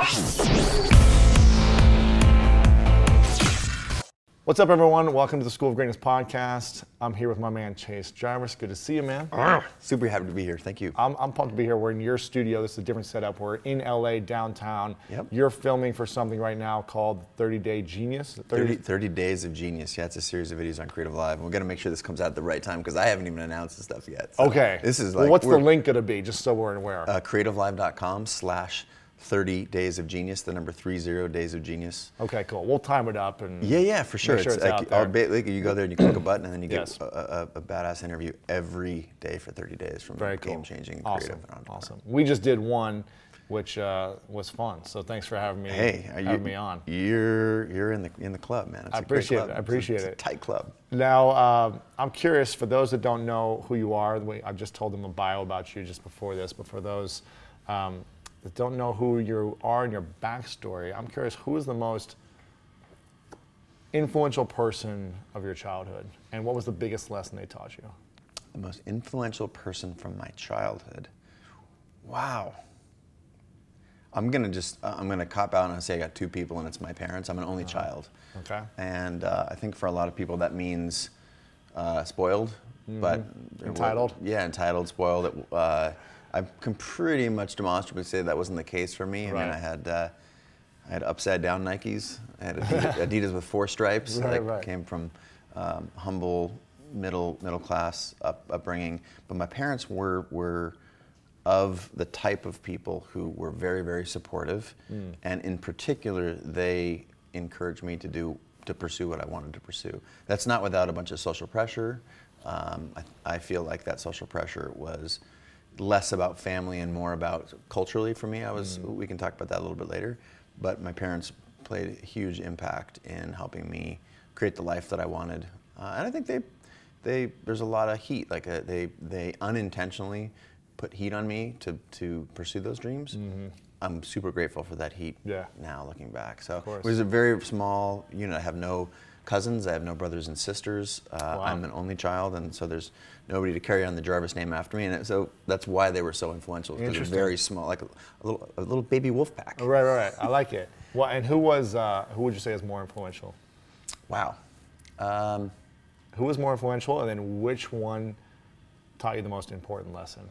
What's up, everyone? Welcome to the School of Greatness podcast. I'm here with my man, Chase Jarvis. Good to see you, man. Super happy to be here. Thank you. I'm pumped to be here. We're in your studio. This is a different setup. We're in LA, downtown. Yep. You're filming for something right now called 30 Day Genius. 30 Days of Genius. Yeah, it's a series of videos on Creative Live. We're going to make sure this comes out at the right time because I haven't even announced the stuff yet. So okay. This is like, well, what's the link going to be, just so we're aware? creativelive.com/30 Days of Genius, the number 30 Days of Genius. Okay, cool. We'll time it up. And yeah, for sure. Make sure it's like, out there. You go there and you click a button and then you get Yes. a badass interview every day for 30 days from Very cool. game-changing Awesome. creative and entrepreneur. Awesome. We just did one, which was fun. So thanks for having me. Having me on. You're in the club, man. It's I appreciate it. I appreciate it. It's a tight club. Now, I'm curious, for those that don't know who you are, I've just told them a bio about you just before this, but for those that don't know who you are and your backstory, I'm curious, who is the most influential person of your childhood, and what was the biggest lesson they taught you? The most influential person from my childhood. Wow. I'm gonna cop out and say I got two people, and it's my parents. I'm an only child. Okay. And I think for a lot of people that means spoiled, but entitled. Yeah, entitled, spoiled. I can pretty much demonstrably say that wasn't the case for me. I mean, I had upside down Nikes. I had Adidas with 4 stripes. Right. Came from humble middle class upbringing. But my parents were of the type of people who were very, very supportive, and in particular, they encouraged me to pursue what I wanted to pursue. That's not without a bunch of social pressure. I feel like that social pressure was less about family and more about culturally for me. We can talk about that a little bit later, but my parents played a huge impact in helping me create the life that I wanted. And I think there's a lot of heat. Like they unintentionally put heat on me to pursue those dreams. I'm super grateful for that heat now, looking back. So it was a very small unit. I have no cousins. I have no brothers and sisters. Wow. I'm an only child, and so there's nobody to carry on the Jarvis name after me. And so that's why they were so influential, because they're very small, like a little baby wolf pack. Right. I like it. Well, and who would you say is more influential? Wow. Who was more influential, and then which one taught you the most important lesson?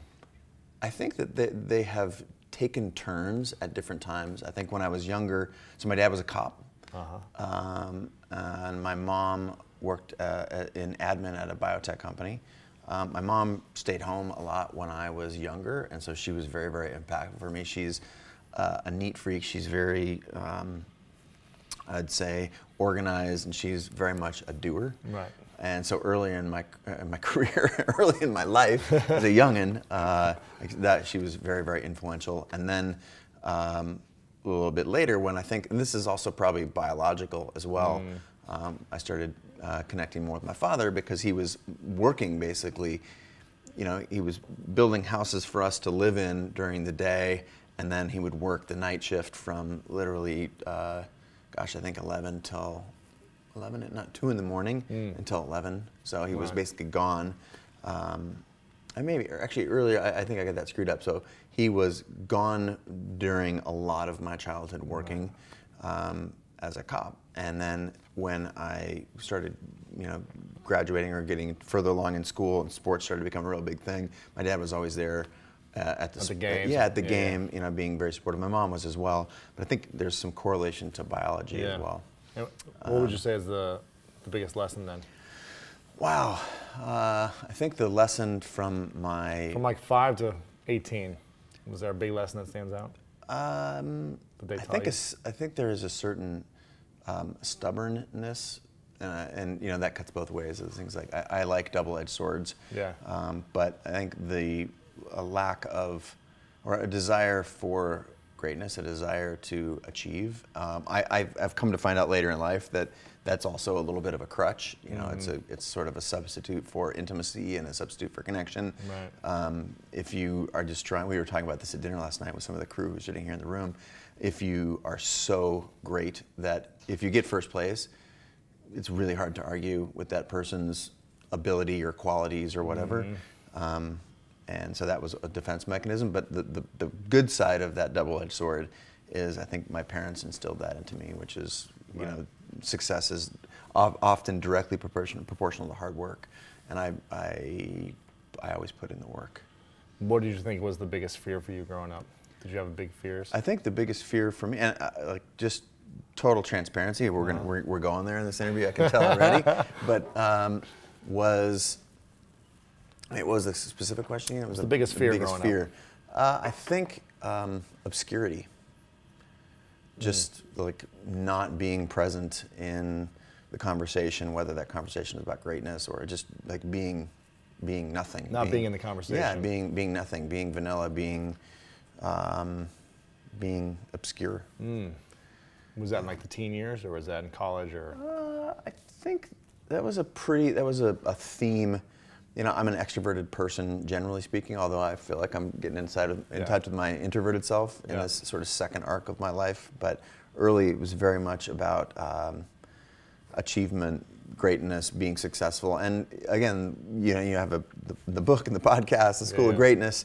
I think that they have taken turns at different times. I think when I was younger, so my dad was a cop, and my mom worked in admin at a biotech company. My mom stayed home a lot when I was younger, and so she was very, very impactful for me. She's a neat freak. She's very, I'd say, organized, and she's very much a doer. Right. And so early in my career, early in my life as a youngin', that she was very, very influential. And then a little bit later, when I think, and this is also probably biological as well, I started connecting more with my father, because he was working basically, he was building houses for us to live in during the day, and then he would work the night shift from literally, I think 11 till 11, not 2 in the morning until 11. So he was basically gone. Actually earlier, I think I got that screwed up. So he was gone during a lot of my childhood working as a cop. And then when I started, graduating or getting further along in school, and sports started to become a real big thing, my dad was always there at the game. Yeah, at the game, being very supportive. My mom was as well. But I think there's some correlation to biology as well. What would you say is the biggest lesson then? Wow, I think the lesson from like 5 to 18, was there a big lesson that stands out? I think there is a certain stubbornness, and that cuts both ways. It's things like I like double-edged swords. Yeah. But I think a lack of, or a desire for greatness, a desire to achieve. I've come to find out later in life that that's also a little bit of a crutch. It's sort of a substitute for intimacy and a substitute for connection. Right. If you are just trying, we were talking about this at dinner last night with some of the crew who's sitting here in the room. If you are so great that if you get first place, it's really hard to argue with that person's ability or qualities or whatever. And so that was a defense mechanism. But the good side of that double-edged sword is I think my parents instilled that into me, which is, you know, success is often directly proportional to hard work, and I always put in the work. What did you think was the biggest fear for you growing up? Did you have big fears? I think the biggest fear for me, and like just total transparency, we're going there in this interview, I can tell already, but what was the specific question? It was the biggest fear biggest growing fear. I think obscurity. Just like not being present in the conversation, whether that conversation is about greatness or just like being nothing. Being in the conversation. Yeah, being nothing, being vanilla, being obscure. Was that in like the teen years, or was that in college, or? I think that was a theme. You know, I'm an extroverted person, generally speaking, although I feel like I'm getting in touch with my introverted self in this sort of second arc of my life. But early, it was very much about achievement, greatness, being successful. And again, you know, you have the book and the podcast, The School of Greatness,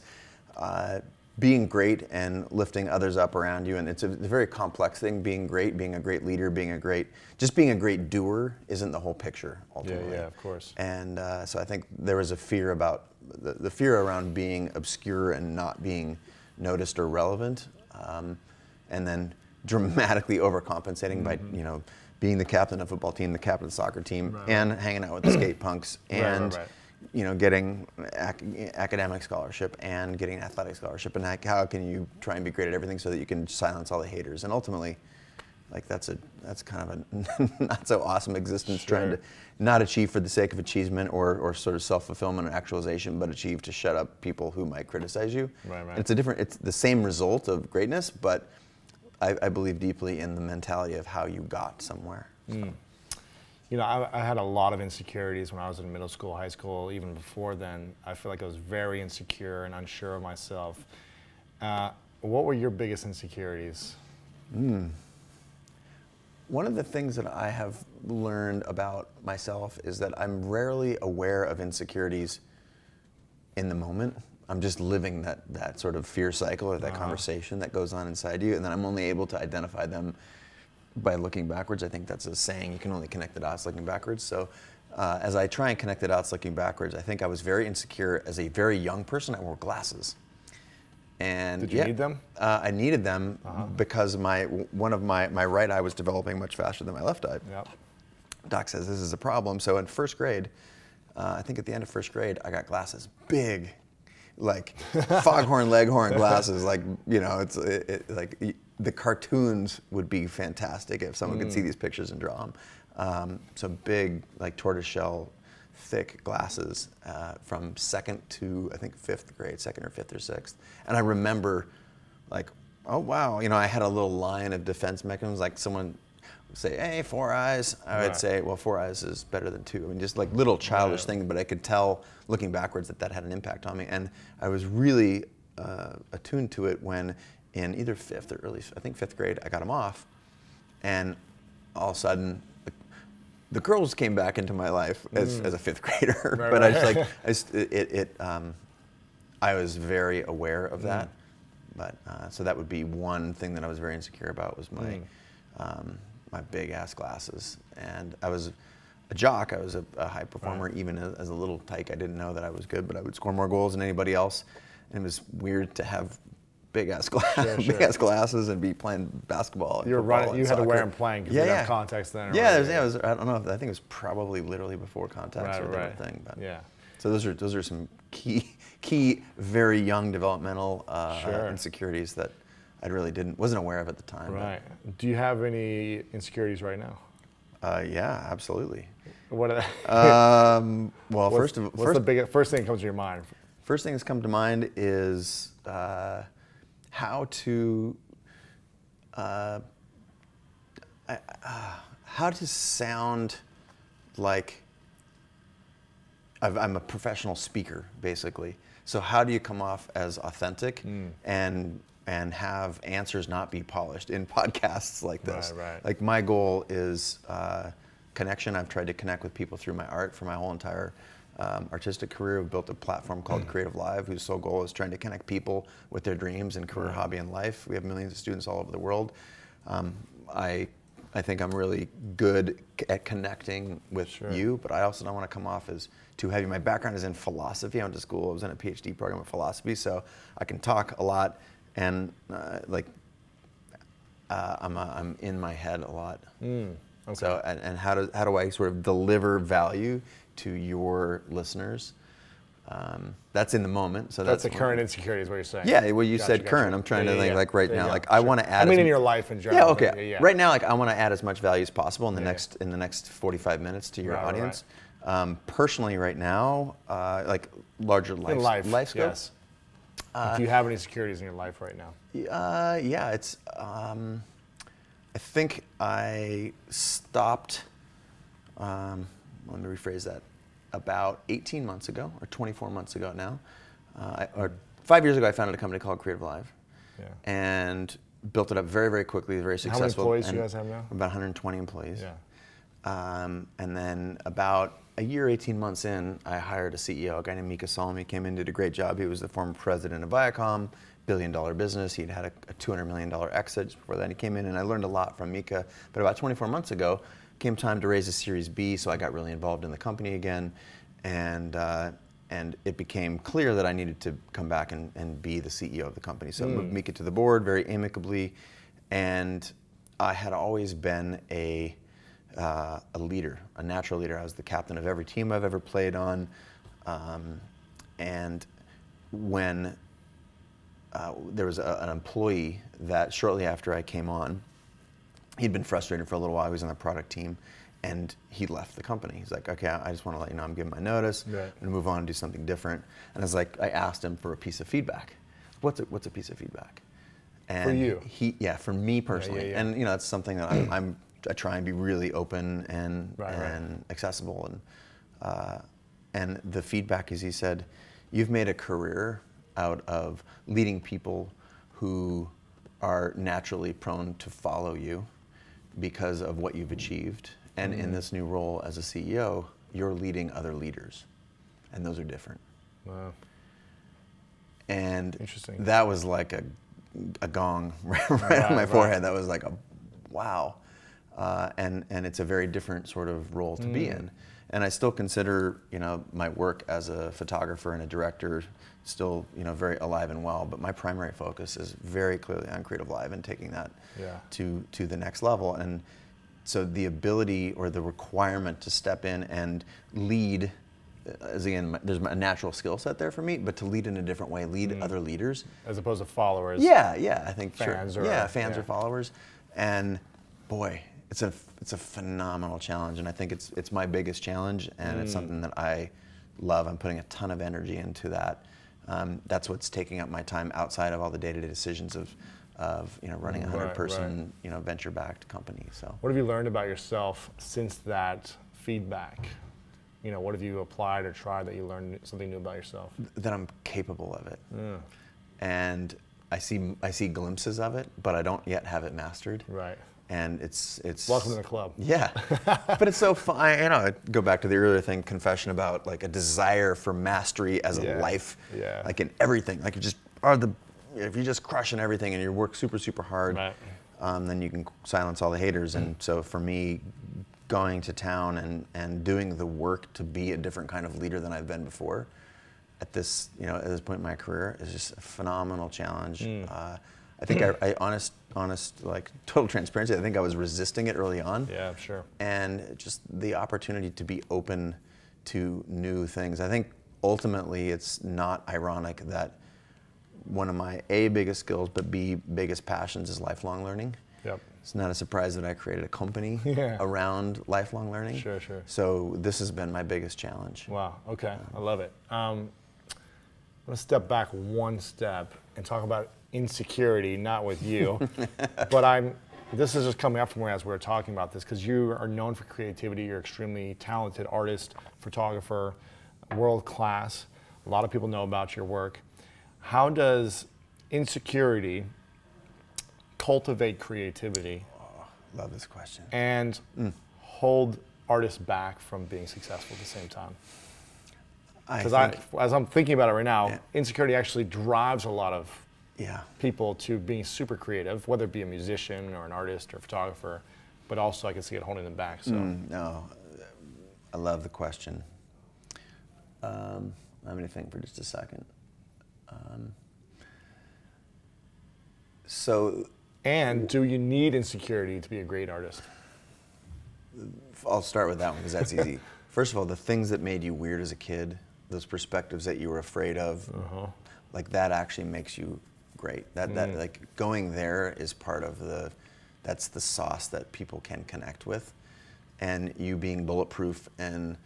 being great and lifting others up around you. And it's a very complex thing, being great, being a great leader, just being a great doer isn't the whole picture, ultimately. Yeah, of course. And so I think there was a fear about, the fear around being obscure and not being noticed or relevant, and then dramatically overcompensating by, you know, being the captain of a football team, the captain of the soccer team, and hanging out with the skate punks, and you know, getting academic scholarship and getting athletic scholarship, and how can you try and be great at everything so that you can silence all the haters? And ultimately, like that's kind of a not so awesome existence, trying to not achieve for the sake of achievement or sort of self-fulfillment or actualization, but achieve to shut up people who might criticize you. It's the same result of greatness, but I believe deeply in the mentality of how you got somewhere. So. You know, I had a lot of insecurities when I was in middle school, high school, even before then. I feel like I was very insecure and unsure of myself. What were your biggest insecurities? One of the things that I have learned about myself is that I'm rarely aware of insecurities in the moment. I'm just living that sort of fear cycle or that conversation that goes on inside you, and then I'm only able to identify them by looking backwards. I think that's a saying, you can only connect the dots looking backwards. So as I try and connect the dots looking backwards, I think I was very insecure as a very young person. I wore glasses. And did you need them? I needed them because one of my right eye was developing much faster than my left eye. Doc says this is a problem. So in first grade, I think at the end of first grade, I got glasses, big, like foghorn leghorn glasses. Like, you know, like the cartoons would be fantastic if someone could see these pictures and draw them. So big, like tortoiseshell, thick glasses from second to, I think, fifth grade, second or fifth or sixth. And I remember, like, oh wow, you know, I had a little line of defense mechanisms. Like someone would say, hey, 4 eyes. I would say, well, 4 eyes is better than 2. I mean, just like little childish things, but I could tell looking backwards that had an impact on me. And I was really attuned to it when in either fifth or early, I think fifth grade, I got them off. And all of a sudden, the girls came back into my life as a fifth grader. But I was very aware of that. But so that would be one thing that I was very insecure about, was my my big ass glasses. And I was a jock. I was a high performer. Even as a little tyke, I didn't know that I was good, but I would score more goals than anybody else. And it was weird to have big ass glasses and be playing basketball. You were running. You had to wear them playing because you didn't have contacts then. It was. I don't know. I think it was probably literally before contacts or that thing. But so those are some key, very young developmental insecurities that I really wasn't aware of at the time. Do you have any insecurities right now? Yeah, absolutely. What are they? Well, what's the first thing that comes to your mind? First thing that's come to mind is how to sound like I'm a professional speaker, basically. So how do you come off as authentic and have answers not be polished in podcasts like this? Like my goal is connection. I've tried to connect with people through my art for my whole entire artistic career. We've built a platform called Creative Live, whose sole goal is trying to connect people with their dreams and career, hobby, and life. We have millions of students all over the world. I think I'm really good at connecting with you, but I also don't want to come off as too heavy. My background is in philosophy. I went to school. I was in a PhD program in philosophy, so I can talk a lot, and I'm in my head a lot. Okay. So, and how do I sort of deliver value to your listeners? That's in the moment. So that's the current insecurity is what you're saying. Yeah, well, you said current. Gotcha. I'm trying to think like right now. Like I Sure. want to add. I mean, in your life in general. Yeah, okay. Yeah. Right now, like I want to add as much value as possible in the next 45 minutes to your audience. Right. Personally, right now, like larger life scope. Yes. Do you have any insecurities in your life right now? Yeah, it's. I think I stopped. Let me rephrase that. About 18 months ago, or 24 months ago now, or 5 years ago, I founded a company called Creative Live, and built it up very, very quickly, very successful. How many employees do you guys have now? About 120 employees. Yeah. And then about a year, 18 months in, I hired a CEO, a guy named Mika Salmi, came in, did a great job. He was the former president of Viacom, billion-dollar business. He'd had a $200 million exit just before that. He came in, and I learned a lot from Mika. But about 24 months ago, came time to raise a Series B, so I got really involved in the company again, and it became clear that I needed to come back and be the CEO of the company. So I moved Mika to the board very amicably, and I had always been a leader, a natural leader. I was the captain of every team I've ever played on, and when there was an employee that shortly after I came on, he'd been frustrated for a little while. He was on the product team, and he left the company. He's like, okay, I just want to let you know I'm giving my notice. Right. I'm going to move on and do something different. And I was like, I asked him for a piece of feedback. What's a piece of feedback? And for you? For me personally. Yeah. And it's something that I try and be really open and accessible. And the feedback is, he said, you've made a career out of leading people who are naturally prone to follow you because of what you've achieved. And in this new role as a CEO, you're leading other leaders. And those are different. Wow. And interesting. That was like a gong right on my forehead. That was like a wow. And it's a very different sort of role to be in. And I still consider, my work as a photographer and a director still, very alive and well. But my primary focus is very clearly on Creative Live and taking that to the next level. And so the ability or the requirement to step in and lead, as again, there's a natural skill set there for me, but to lead in a different way, lead other leaders. As opposed to followers. Yeah, I think fans fans or followers. And boy, it's a phenomenal challenge, and I think it's my biggest challenge, and it's something that I love. I'm putting a ton of energy into that. That's what's taking up my time outside of all the day-to-day decisions of running a 100-person venture-backed company. So what have you learned about yourself since that feedback? What have you applied or tried that you learned something new about yourself? That I'm capable of it, and I see glimpses of it, but I don't yet have it mastered. Right. And it's welcome to the club. Yeah, but it's so fun. I go back to the earlier thing, confession about like a desire for mastery as a life, like in everything. Like if you just crush in everything and you work super, super hard, then you can silence all the haters. And so for me, going to town and doing the work to be a different kind of leader than I've been before, at this point in my career, is just a phenomenal challenge. I think I honest, like total transparency, I think I was resisting it early on. Yeah, sure. And just the opportunity to be open to new things. I think ultimately it's not ironic that one of my biggest skills, but biggest passions is lifelong learning. Yep. It's not a surprise that I created a company around lifelong learning. Sure. So this has been my biggest challenge. Wow, okay, I love it. I'm gonna step back one step and talk about insecurity, not with you, but this is just coming up from where as we were talking about this, because you are known for creativity, you're extremely talented artist, photographer, world class. A lot of people know about your work. How does insecurity cultivate creativity? Oh, love this question. And hold artists back from being successful at the same time? Because as I'm thinking about it right now, insecurity actually drives a lot of people to being super creative, whether it be a musician or an artist or a photographer, but also I can see it holding them back. So no, I love the question. I'm going to think for just a second. And do you need insecurity to be a great artist? I'll start with that one because that's easy. First of all, the things that made you weird as a kid, those perspectives that you were afraid of, like that actually makes you great. That like going there is part of that's the sauce that people can connect with, and you being bulletproof and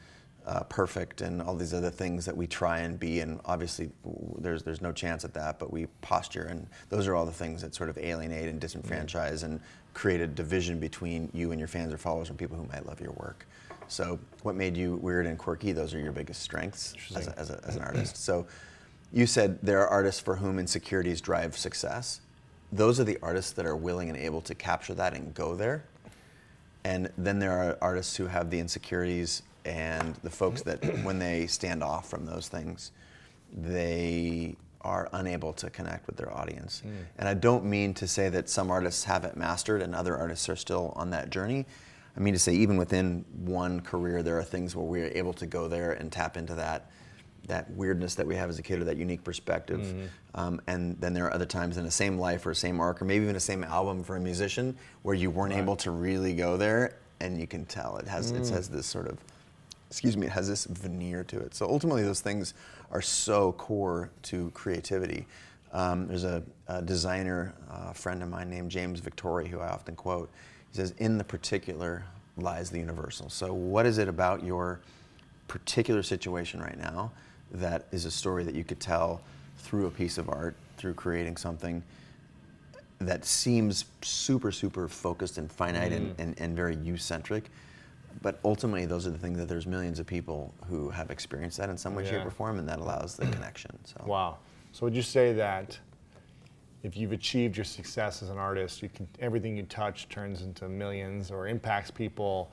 perfect and all these other things that we try and be, and obviously there's no chance at that, but we posture, and those are all the things that sort of alienate and disenfranchise and create a division between you and your fans or followers and people who might love your work. So what made you weird and quirky, those are your biggest strengths as an artist. So you said there are artists for whom insecurities drive success. Those are the artists that are willing and able to capture that and go there. And then there are artists who have the insecurities and the folks that when they stand off from those things, they are unable to connect with their audience. And I don't mean to say that some artists have it mastered and other artists are still on that journey. I mean to say even within one career, there are things where we're able to go there and tap into that weirdness that we have as a kid or that unique perspective. And then there are other times in the same life or same arc or maybe even the same album for a musician where you weren't able to really go there, and you can tell it has this sort of, it has this veneer to it. So ultimately those things are so core to creativity. There's a designer friend of mine named James Victory who I often quote. He says, "In the particular lies the universal." So what is it about your particular situation right now that is a story that you could tell through a piece of art, through creating something that seems super, super focused and finite and very you-centric? But ultimately, those are the things that there's millions of people who have experienced that in some way, shape, or form, and that allows the connection. So. Wow. So would you say that if you've achieved your success as an artist, everything you touch turns into millions or impacts people,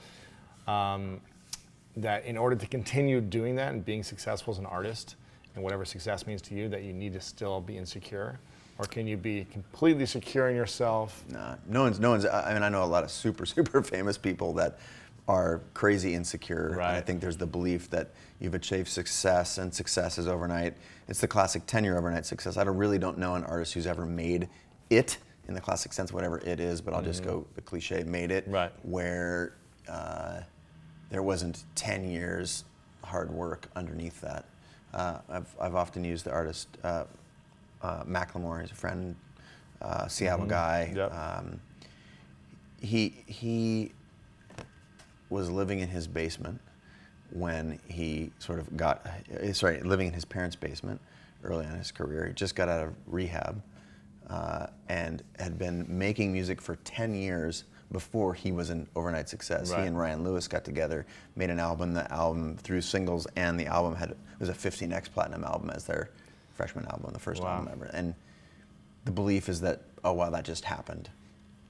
that in order to continue doing that and being successful as an artist, and whatever success means to you, that you need to still be insecure? Or can you be completely secure in yourself? Nah, no one's, I mean, I know a lot of super, super famous people that are crazy insecure. Right. And I think there's the belief that you've achieved success and success is overnight. It's the classic 10-year overnight success. I really don't know an artist who's ever made it, in the classic sense, whatever it is, but I'll just go the cliche, made it, where there wasn't 10 years hard work underneath that. I've often used the artist Macklemore. He's a friend, Seattle guy. Yep. He was living in his basement when he sort of living in his parents' basement early on in his career. He just got out of rehab and had been making music for 10 years before he was an overnight success. He and Ryan Lewis got together, made an album. The album, through singles and the album, was a 15X platinum album as their freshman album, the first album ever. And the belief is that, oh wow, that just happened.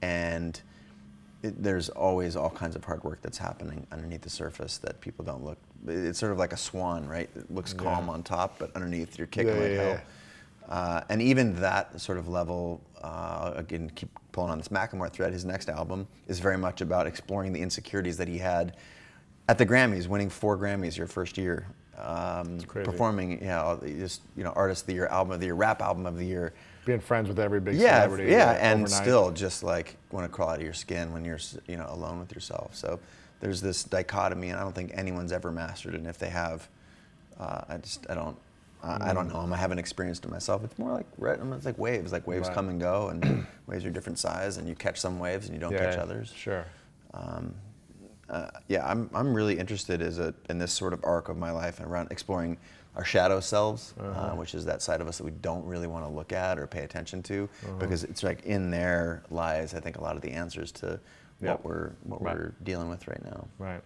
And there's always all kinds of hard work that's happening underneath the surface that people don't look. It's sort of like a swan, right? It looks calm on top, but underneath you're kicking like hell. And even that sort of level, again, keep pulling on this Macklemore thread, his next album is very much about exploring the insecurities that he had at the Grammys, winning 4 Grammys your first year. Performing, Artist of the Year, Album of the Year, Rap Album of the Year. Being friends with every big celebrity. And overnight. Still just like want to crawl out of your skin when you're alone with yourself. So there's this dichotomy, and I don't think anyone's ever mastered it. And if they have, I don't know. I haven't experienced it myself. It's more like it's like waves. Like waves come and go, and waves are different size, and you catch some waves and you don't catch others. Sure. I'm really interested in this sort of arc of my life and around exploring our shadow selves, which is that side of us that we don't really want to look at or pay attention to, because it's like in there lies, I think, a lot of the answers to what we're dealing with right now. Right.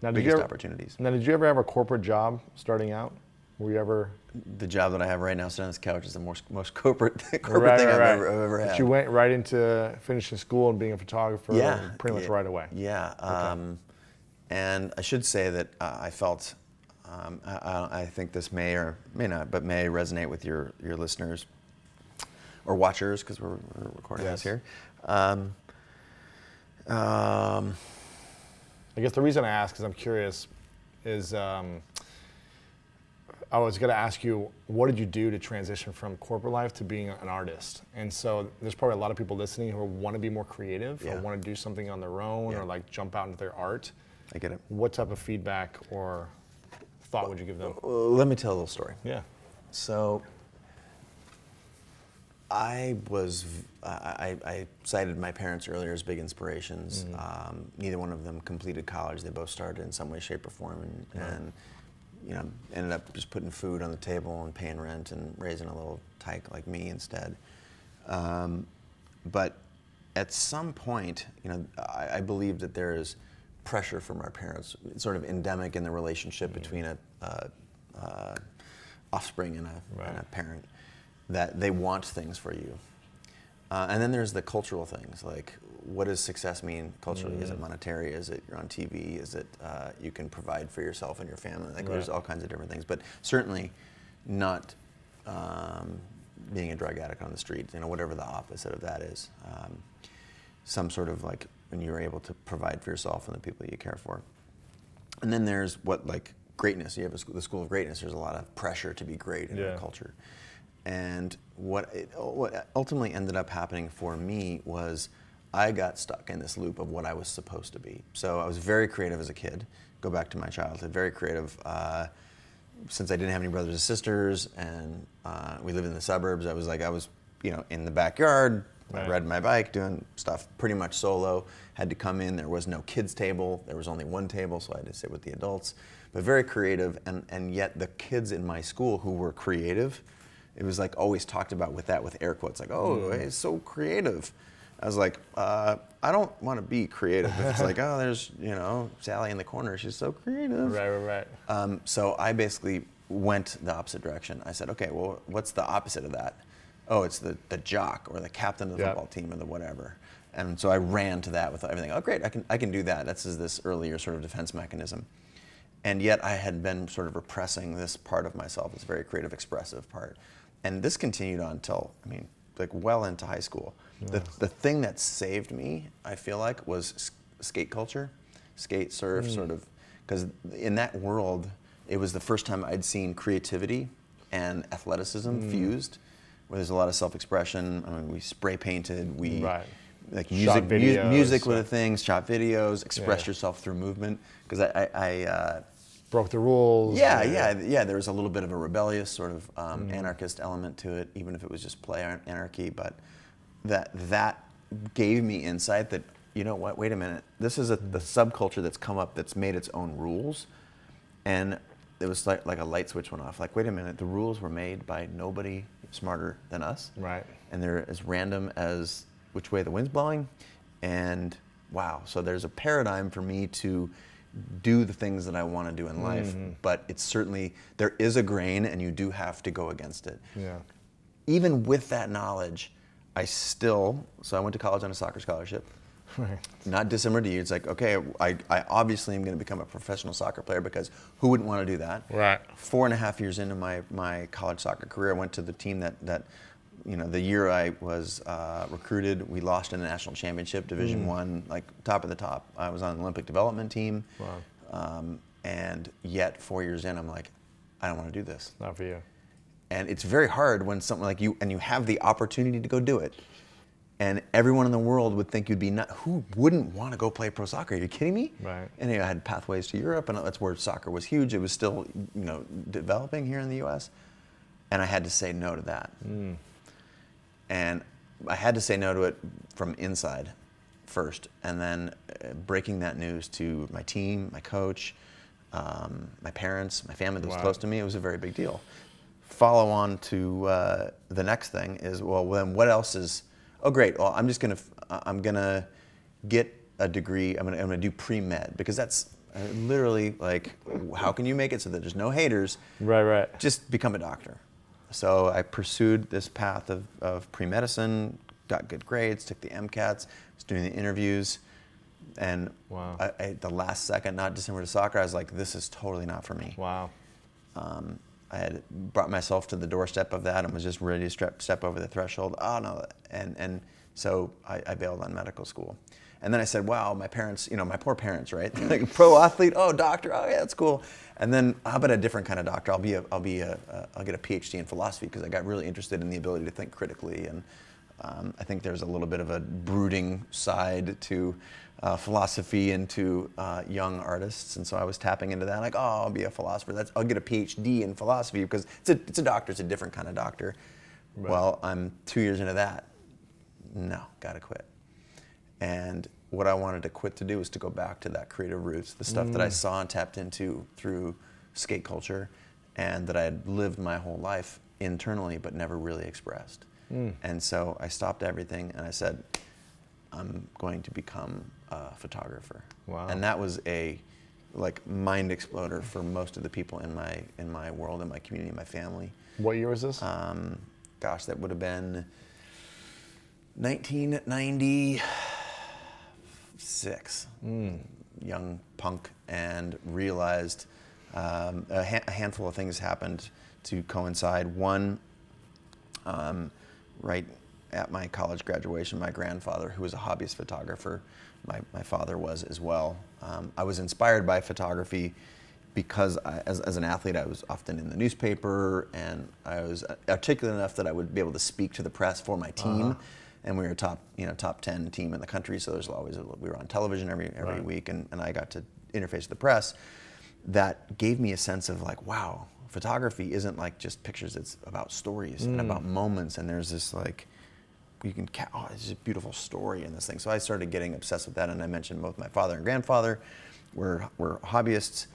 Now, biggest opportunities. Now, did you ever have a corporate job starting out? Were you ever? The job that I have right now, sitting on this couch, is the most corporate thing I've ever had. But you went right into finishing school and being a photographer pretty much right away. Yeah. And I should say that I felt I think this may or may not, but may resonate with your listeners or watchers, because we're recording this here. I guess the reason I ask is I'm curious is I was going to ask you, what did you do to transition from corporate life to being an artist? And so there's probably a lot of people listening who want to be more creative or want to do something on their own or like jump out into their art. I get it. What type of feedback or thought would you give them? Let me tell a little story. Yeah. So I cited my parents earlier as big inspirations. Neither one of them completed college. They both started in some way, shape, or form, and you know, ended up just putting food on the table and paying rent and raising a little tyke like me instead. But at some point, you know, I believe that there is pressure from our parents. It's sort of endemic in the relationship between a offspring and a parent, that they want things for you. And then there's the cultural things, like what does success mean culturally? Is it monetary? Is it you're on TV? Is it you can provide for yourself and your family? Like there's all kinds of different things, but certainly not being a drug addict on the street, you know, whatever the opposite of that is. Some sort of like when you're able to provide for yourself and the people you care for. And then there's what, like greatness. You have the school of greatness. There's a lot of pressure to be great in our culture. And what ultimately ended up happening for me was I got stuck in this loop of what I was supposed to be. So I was very creative as a kid. Go back to my childhood, very creative. Since I didn't have any brothers and sisters, and we lived in the suburbs, I was, you know, in the backyard, riding my bike, doing stuff pretty much solo. Had to come in. There was no kids table. There was only one table, so I had to sit with the adults. But very creative, and yet the kids in my school who were creative, it was like always talked about with air quotes, like, oh, he's so creative. I was like, I don't want to be creative. It's like, oh, there's, you know, Sally in the corner. She's so creative. Right. So I basically went the opposite direction. I said, okay, well, what's the opposite of that? Oh, it's the jock or the captain of the football team or the whatever. And so I ran to that with everything. Oh, great, I can do that. That's this earlier sort of defense mechanism. And yet I had been sort of repressing this part of myself, this very creative, expressive part. And this continued on until, I mean, like well into high school. The thing that saved me, I feel like, was skate culture, skate, surf, sort of, because in that world, it was the first time I'd seen creativity and athleticism fused, where there's a lot of self-expression. I mean, we spray painted, we like music were the things, shot videos, express yourself through movement. Because I broke the rules. Yeah. There was a little bit of a rebellious sort of anarchist element to it, even if it was just play anarchy. But that gave me insight that, you know what? Wait a minute. This is the subculture that's come up that's made its own rules, and it was like a light switch went off. Like, wait a minute. The rules were made by nobody smarter than us. Right. And they're as random as which way the wind's blowing. And wow. So there's a paradigm for me to do the things that I want to do in life, but it's certainly, there is a grain and you do have to go against it. Yeah. Even with that knowledge, so I went to college on a soccer scholarship. Right. Not dissimilar to you. It's like, okay, I obviously am going to become a professional soccer player, because who wouldn't want to do that? Right. 4.5 years into my college soccer career, I went to the team that you know, the year I was recruited, we lost in the national championship, Division I, like top of the top. I was on the Olympic development team. Wow. And yet 4 years in, I'm like, I don't want to do this. Not for you. And it's very hard when something like you, and you have the opportunity to go do it, and everyone in the world would think you'd be nuts. Who wouldn't want to go play pro soccer? Are you kidding me? Right. And I had pathways to Europe, and that's where soccer was huge. It was still, you know, developing here in the U.S., and I had to say no to that. And I had to say no to it from inside first, and then breaking that news to my team, my coach, my parents, my family that was close to me, it was a very big deal. Follow on to the next thing is, well, then what else is, oh great, well, I'm gonna get a degree, I'm gonna do pre-med, because that's literally like, how can you make it so that there's no haters? Right. Just become a doctor. So I pursued this path of pre-medicine, got good grades, took the MCATs, was doing the interviews, And wow. The last second, not December to soccer, I was like, this is totally not for me. Wow. I had brought myself to the doorstep of that and was just ready to step over the threshold. Oh no, and so I bailed on medical school. And then I said, wow, my parents, my poor parents, right? Like pro athlete, oh doctor, oh yeah, that's cool. And then how about a different kind of doctor? I'll get a PhD in philosophy because I got really interested in the ability to think critically, and I think there's a little bit of a brooding side to philosophy and to young artists, and so I was tapping into that. Like, oh, I'll be a philosopher. I'll get a PhD in philosophy because it's a doctor. It's a different kind of doctor. Right. Well, I'm 2 years into that. No, gotta quit. And what I wanted to quit to do was to go back to that creative roots, the stuff that I saw and tapped into through skate culture, and that I had lived my whole life internally but never really expressed. And so I stopped everything and I said, I'm going to become a photographer. Wow. And that was a mind exploder for most of the people in my world, in my community, my family. What year was this? Gosh, that would have been 1996. Young punk, and realized a handful of things happened to coincide. One, right at my college graduation, my grandfather, who was a hobbyist photographer, my father was as well. I was inspired by photography because as an athlete, I was often in the newspaper, and I was articulate enough that I would be able to speak to the press for my team. And we were a top 10 team in the country, so there's always we were on television every right. week, and I got to interface with the press. That gave me a sense of like, wow, photography isn't like just pictures; it's about stories and about moments. And there's this it's a beautiful story in this thing. So I started getting obsessed with that, and I mentioned both my father and grandfather were hobbyists,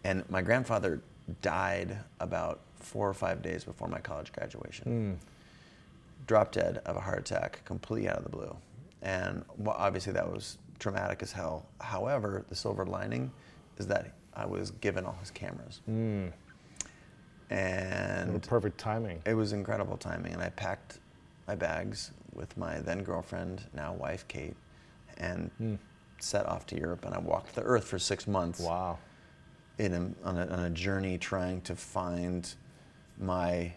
and my grandfather died about 4 or 5 days before my college graduation. Dropped dead of a heart attack, completely out of the blue. And obviously that was traumatic as hell. However, the silver lining is that I was given all his cameras. And perfect timing. It was incredible timing. And I packed my bags with my then girlfriend, now wife, Kate, and set off to Europe. And I walked the earth for 6 months. Wow. On a journey trying to find my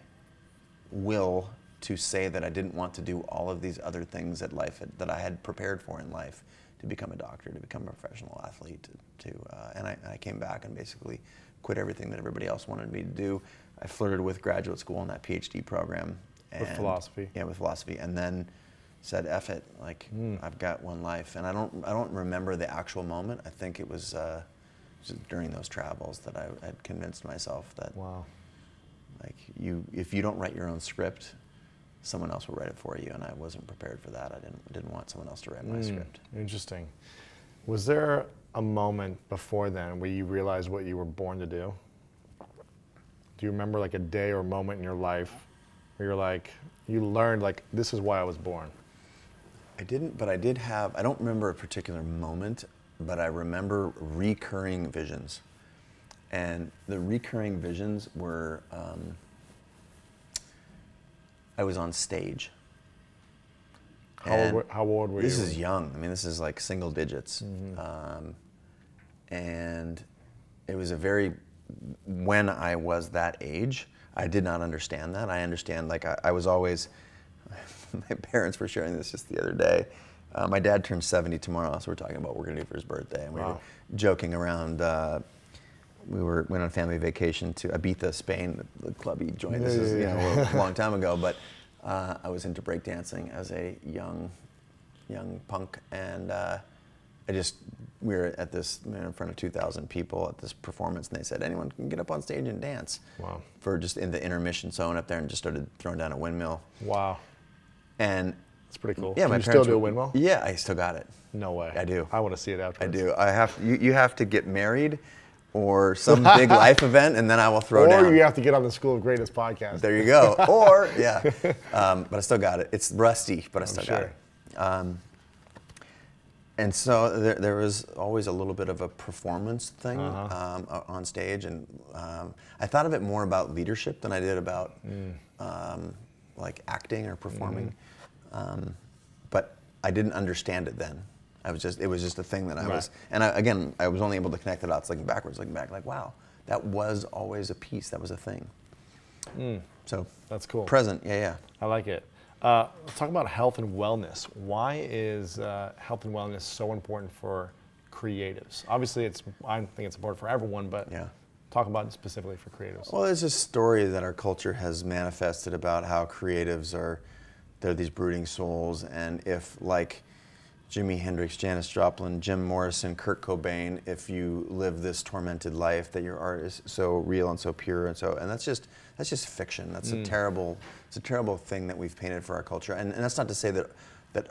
will to say that I didn't want to do all of these other things that that I had prepared for in life, to become a doctor, to become a professional athlete, and I came back and basically quit everything that everybody else wanted me to do. I flirted with graduate school in that PhD program. With philosophy? Yeah, with philosophy, and then said, F it, I've got one life. And I don't remember the actual moment. I think it was during those travels that I had convinced myself that, wow, if you don't write your own script, someone else will write it for you, and I wasn't prepared for that. I didn't want someone else to write my script. Interesting. Was there a moment before then where you realized what you were born to do? Do you remember a day or moment in your life where you learned this is why I was born? I didn't, but I did have, I don't remember a particular moment, but I remember recurring visions. And the recurring visions were, I was on stage. How old were you? This is young. I mean, this is like single digits. And it was when I was that age, I did not understand that. I understand, I was always, my parents were sharing this just the other day. My dad turns 70 tomorrow, so we're talking about what we're going to do for his birthday. And we were joking around. We went on a family vacation to Ibiza, Spain, the club he joined. This is a long time ago, but I was into breakdancing as a young punk, and we were at this in front of 2,000 people at this performance, and they said anyone can get up on stage and dance. Wow! For just in the intermission zone up there, and just started throwing down a windmill. Wow! And it's pretty cool. Yeah, do you still do a windmill? Yeah, I still got it. No way. I do. I want to see it afterwards. I do. I have. You have to get married, or some big life event, and then I will throw down. Or you have to get on the School of Greatness podcast. There you go. Or, yeah. But I still got it. It's rusty, but I still got it. And so there was always a little bit of a performance thing on stage. And I thought of it more about leadership than I did about acting or performing. But I didn't understand it then. It was just a thing that I was, and again, I was only able to connect the dots looking backwards, looking back, like, wow, that was always a piece, that was a thing. So that's cool. Present, yeah. I like it. Let's talk about health and wellness. Why is health and wellness so important for creatives? Obviously, I think it's important for everyone, but talk about it specifically for creatives. Well, there's a story that our culture has manifested about how creatives they're these brooding souls, and if, like Jimi Hendrix, Janis Joplin, Jim Morrison, Kurt Cobain, if you live this tormented life, that your art is so real and so pure, and that's just fiction. That's a terrible thing that we've painted for our culture, and that's not to say that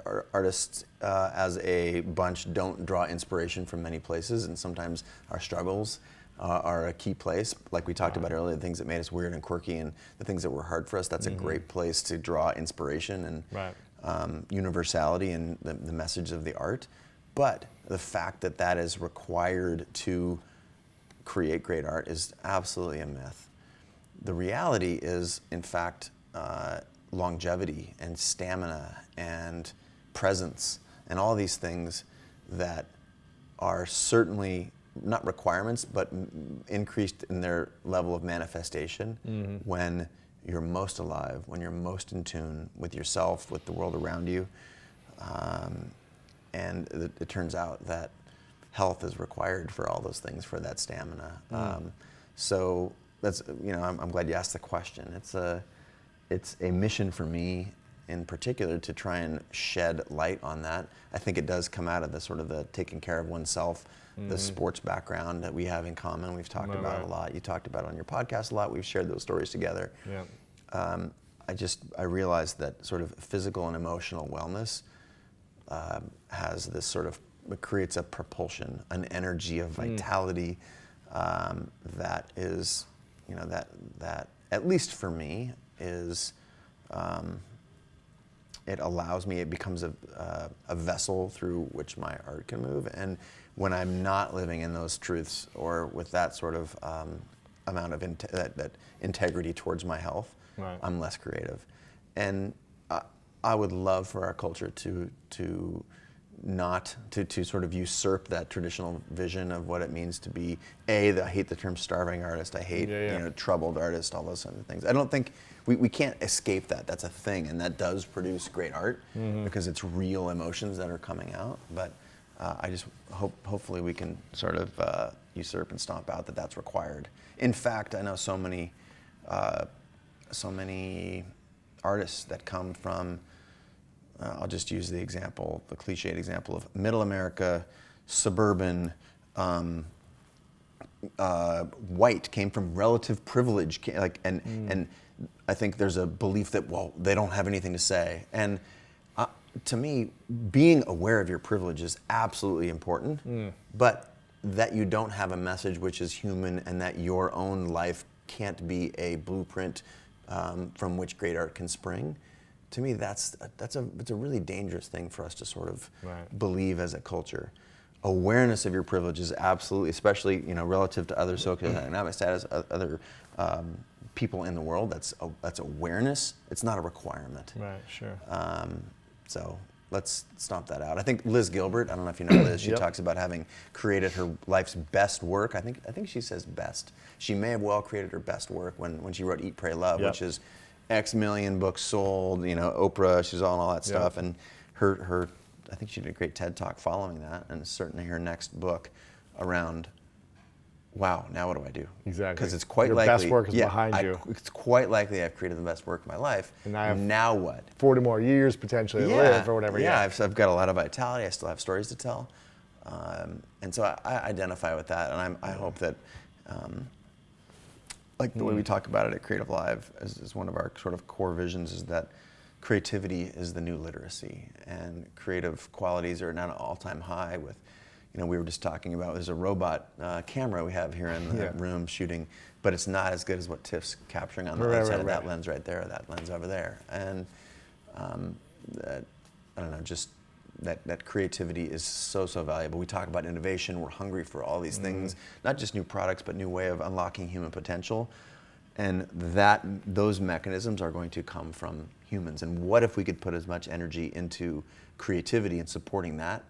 our artists as a bunch don't draw inspiration from many places, and sometimes our struggles are a key place. Like we talked about earlier, the things that made us weird and quirky and the things that were hard for us, that's a great place to draw inspiration and universality and the message of the art. But the fact that that is required to create great art is absolutely a myth. The reality is, in fact, longevity and stamina and presence and all these things that are certainly not requirements, but increased in their level of manifestation when you're most alive, when you're most in tune with yourself, with the world around you. And it turns out that health is required for all those things, for that stamina. So that's, I'm glad you asked the question. It's a mission for me in particular to try and shed light on that. I think it does come out of the sort of the taking care of oneself, the sports background that we have in common. We've talked about a lot. You talked about it on your podcast a lot. We've shared those stories together. I realized that sort of physical and emotional wellness has this sort of, it creates a propulsion, an energy of vitality that is, that at least for me is, it allows me, it becomes a vessel through which my art can move. And when I'm not living in those truths or with that sort of amount of that integrity towards my health, I'm less creative. And I would love for our culture to not sort of usurp that traditional vision of what it means to be I hate the term starving artist. I hate troubled artist, all those kinds of things. I don't think we can't escape that. That's a thing, and that does produce great art because it's real emotions that are coming out. But I just hopefully we can sort of usurp and stomp out that that's required. In fact, I know so many artists that come from, I'll just use the cliched example of middle America, suburban, white, came from relative privilege, and I think there's a belief that, well, they don't have anything to say. And to me, being aware of your privilege is absolutely important, but that you don't have a message which is human and that your own life can't be a blueprint from which great art can spring. To me, it's a really dangerous thing for us to sort of believe as a culture. Awareness of your privilege is absolutely, especially relative to other socioeconomic status, other people in the world. That's awareness. It's not a requirement. Right. Sure. So let's stomp that out. I think Liz Gilbert, I don't know if you know Liz, she talks about having created her life's best work. I think she says best. She may have well created her best work when she wrote Eat, Pray, Love, which is X million books sold, Oprah, she's on all that stuff. And her, I think she did a great TED Talk following that, and certainly her next book around, wow, now what do I do? Exactly. Because it's quite Your likely. best work is behind you. It's quite likely I've created the best work of my life. And I have now what? 40 more years potentially to live or whatever. Yeah, I've got a lot of vitality. I still have stories to tell. And so I identify with that, and I hope that, like the way we talk about it at Creative Live, is one of our sort of core visions, is that creativity is the new literacy, and creative qualities are at an all-time high with, we were just talking about, there's a robot camera we have here in the room shooting, but it's not as good as what Tiff's capturing on the other side of that lens right there, or that lens over there. And that, I don't know, just that creativity is so valuable. We talk about innovation. We're hungry for all these things, not just new products, but new way of unlocking human potential. And those mechanisms are going to come from humans. And what if we could put as much energy into creativity and supporting that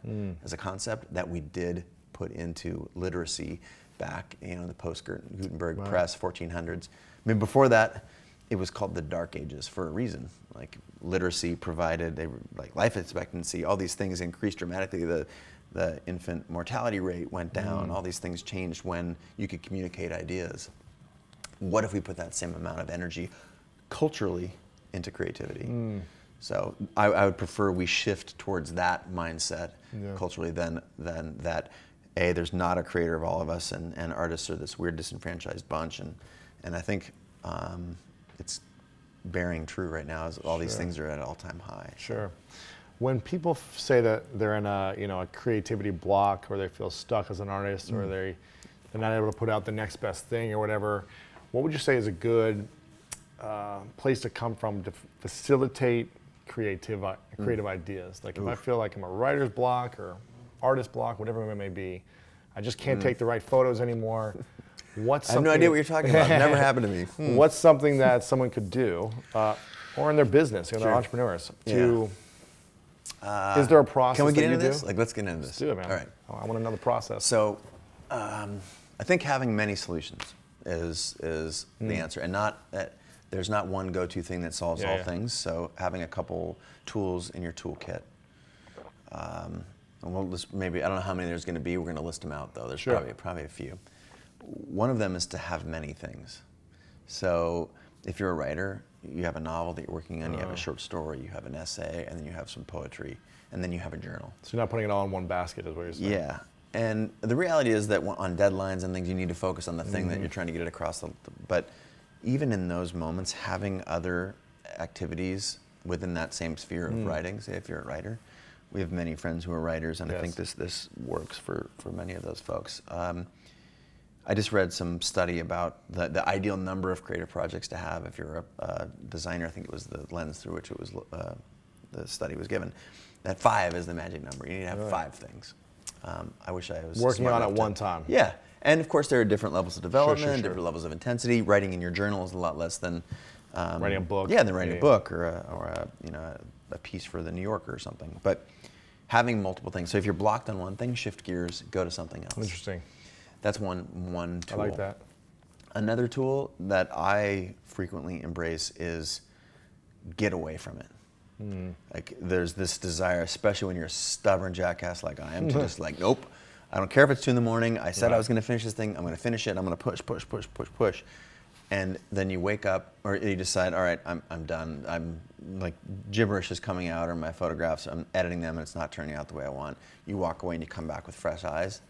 as a concept that we did put into literacy back, in the post-Gutenberg press, 1400s. I mean, before that, it was called the Dark Ages for a reason. Like literacy provided, like life expectancy, all these things increased dramatically. The infant mortality rate went down. All these things changed when you could communicate ideas. What if we put that same amount of energy culturally into creativity? So I would prefer we shift towards that mindset culturally than that, there's not a creator of all of us, and artists are this weird disenfranchised bunch. And I think it's bearing true right now as all these things are at an all-time high. Sure. When people say that they're in a creativity block, or they feel stuck as an artist, or they're not able to put out the next best thing or whatever, what would you say is a good place to come from to facilitate creative ideas? Like if I feel like I'm a writer's block or artist block, whatever it may be, I just can't take the right photos anymore. I have no idea what you're talking about. It never happened to me. What's something that someone could do, or in their business, they're entrepreneurs, to, is there a process? Can we get into that you this? do? Like, let's get into this. Let's do it, man. All right. I want to know the process. So, I think having many solutions is the answer, and not that there's not one go-to thing that solves all things. So having a couple tools in your toolkit. And we'll list, maybe, I don't know how many there's going to be. We're going to list them out, though. There's probably a few. One of them is to have many things. So if you're a writer, you have a novel that you're working on, you have a short story, you have an essay, and then you have some poetry, and then you have a journal. So you're not putting it all in one basket, is what you're saying. Yeah. And the reality is that on deadlines and things, you need to focus on the thing that you're trying to get it across. But even in those moments, having other activities within that same sphere of writing, say if you're a writer, we have many friends who are writers, and I think this works for many of those folks. I just read some study about the ideal number of creative projects to have if you're a designer. I think it was the lens through which it was the study was given. That 5 is the magic number. You need to have 5 things. I wish I was working on at one time. Yeah, and of course there are different levels of development, different levels of intensity. Writing in your journal is a lot less than writing a book. Yeah, than writing a book or a piece for the New Yorker or something. But having multiple things. So if you're blocked on one thing, shift gears, go to something else. Interesting. That's one tool. I like that. Another tool that I frequently embrace is get away from it. Like there's this desire, especially when you're a stubborn jackass like I am, to just like, nope, I don't care if it's 2 in the morning. I said I was going to finish this thing. I'm going to finish it. I'm going to push. And then you wake up, or you decide, all right, I'm done. I'm like gibberish is coming out, or my photographs, I'm editing them, and it's not turning out the way I want. You walk away and you come back with fresh eyes.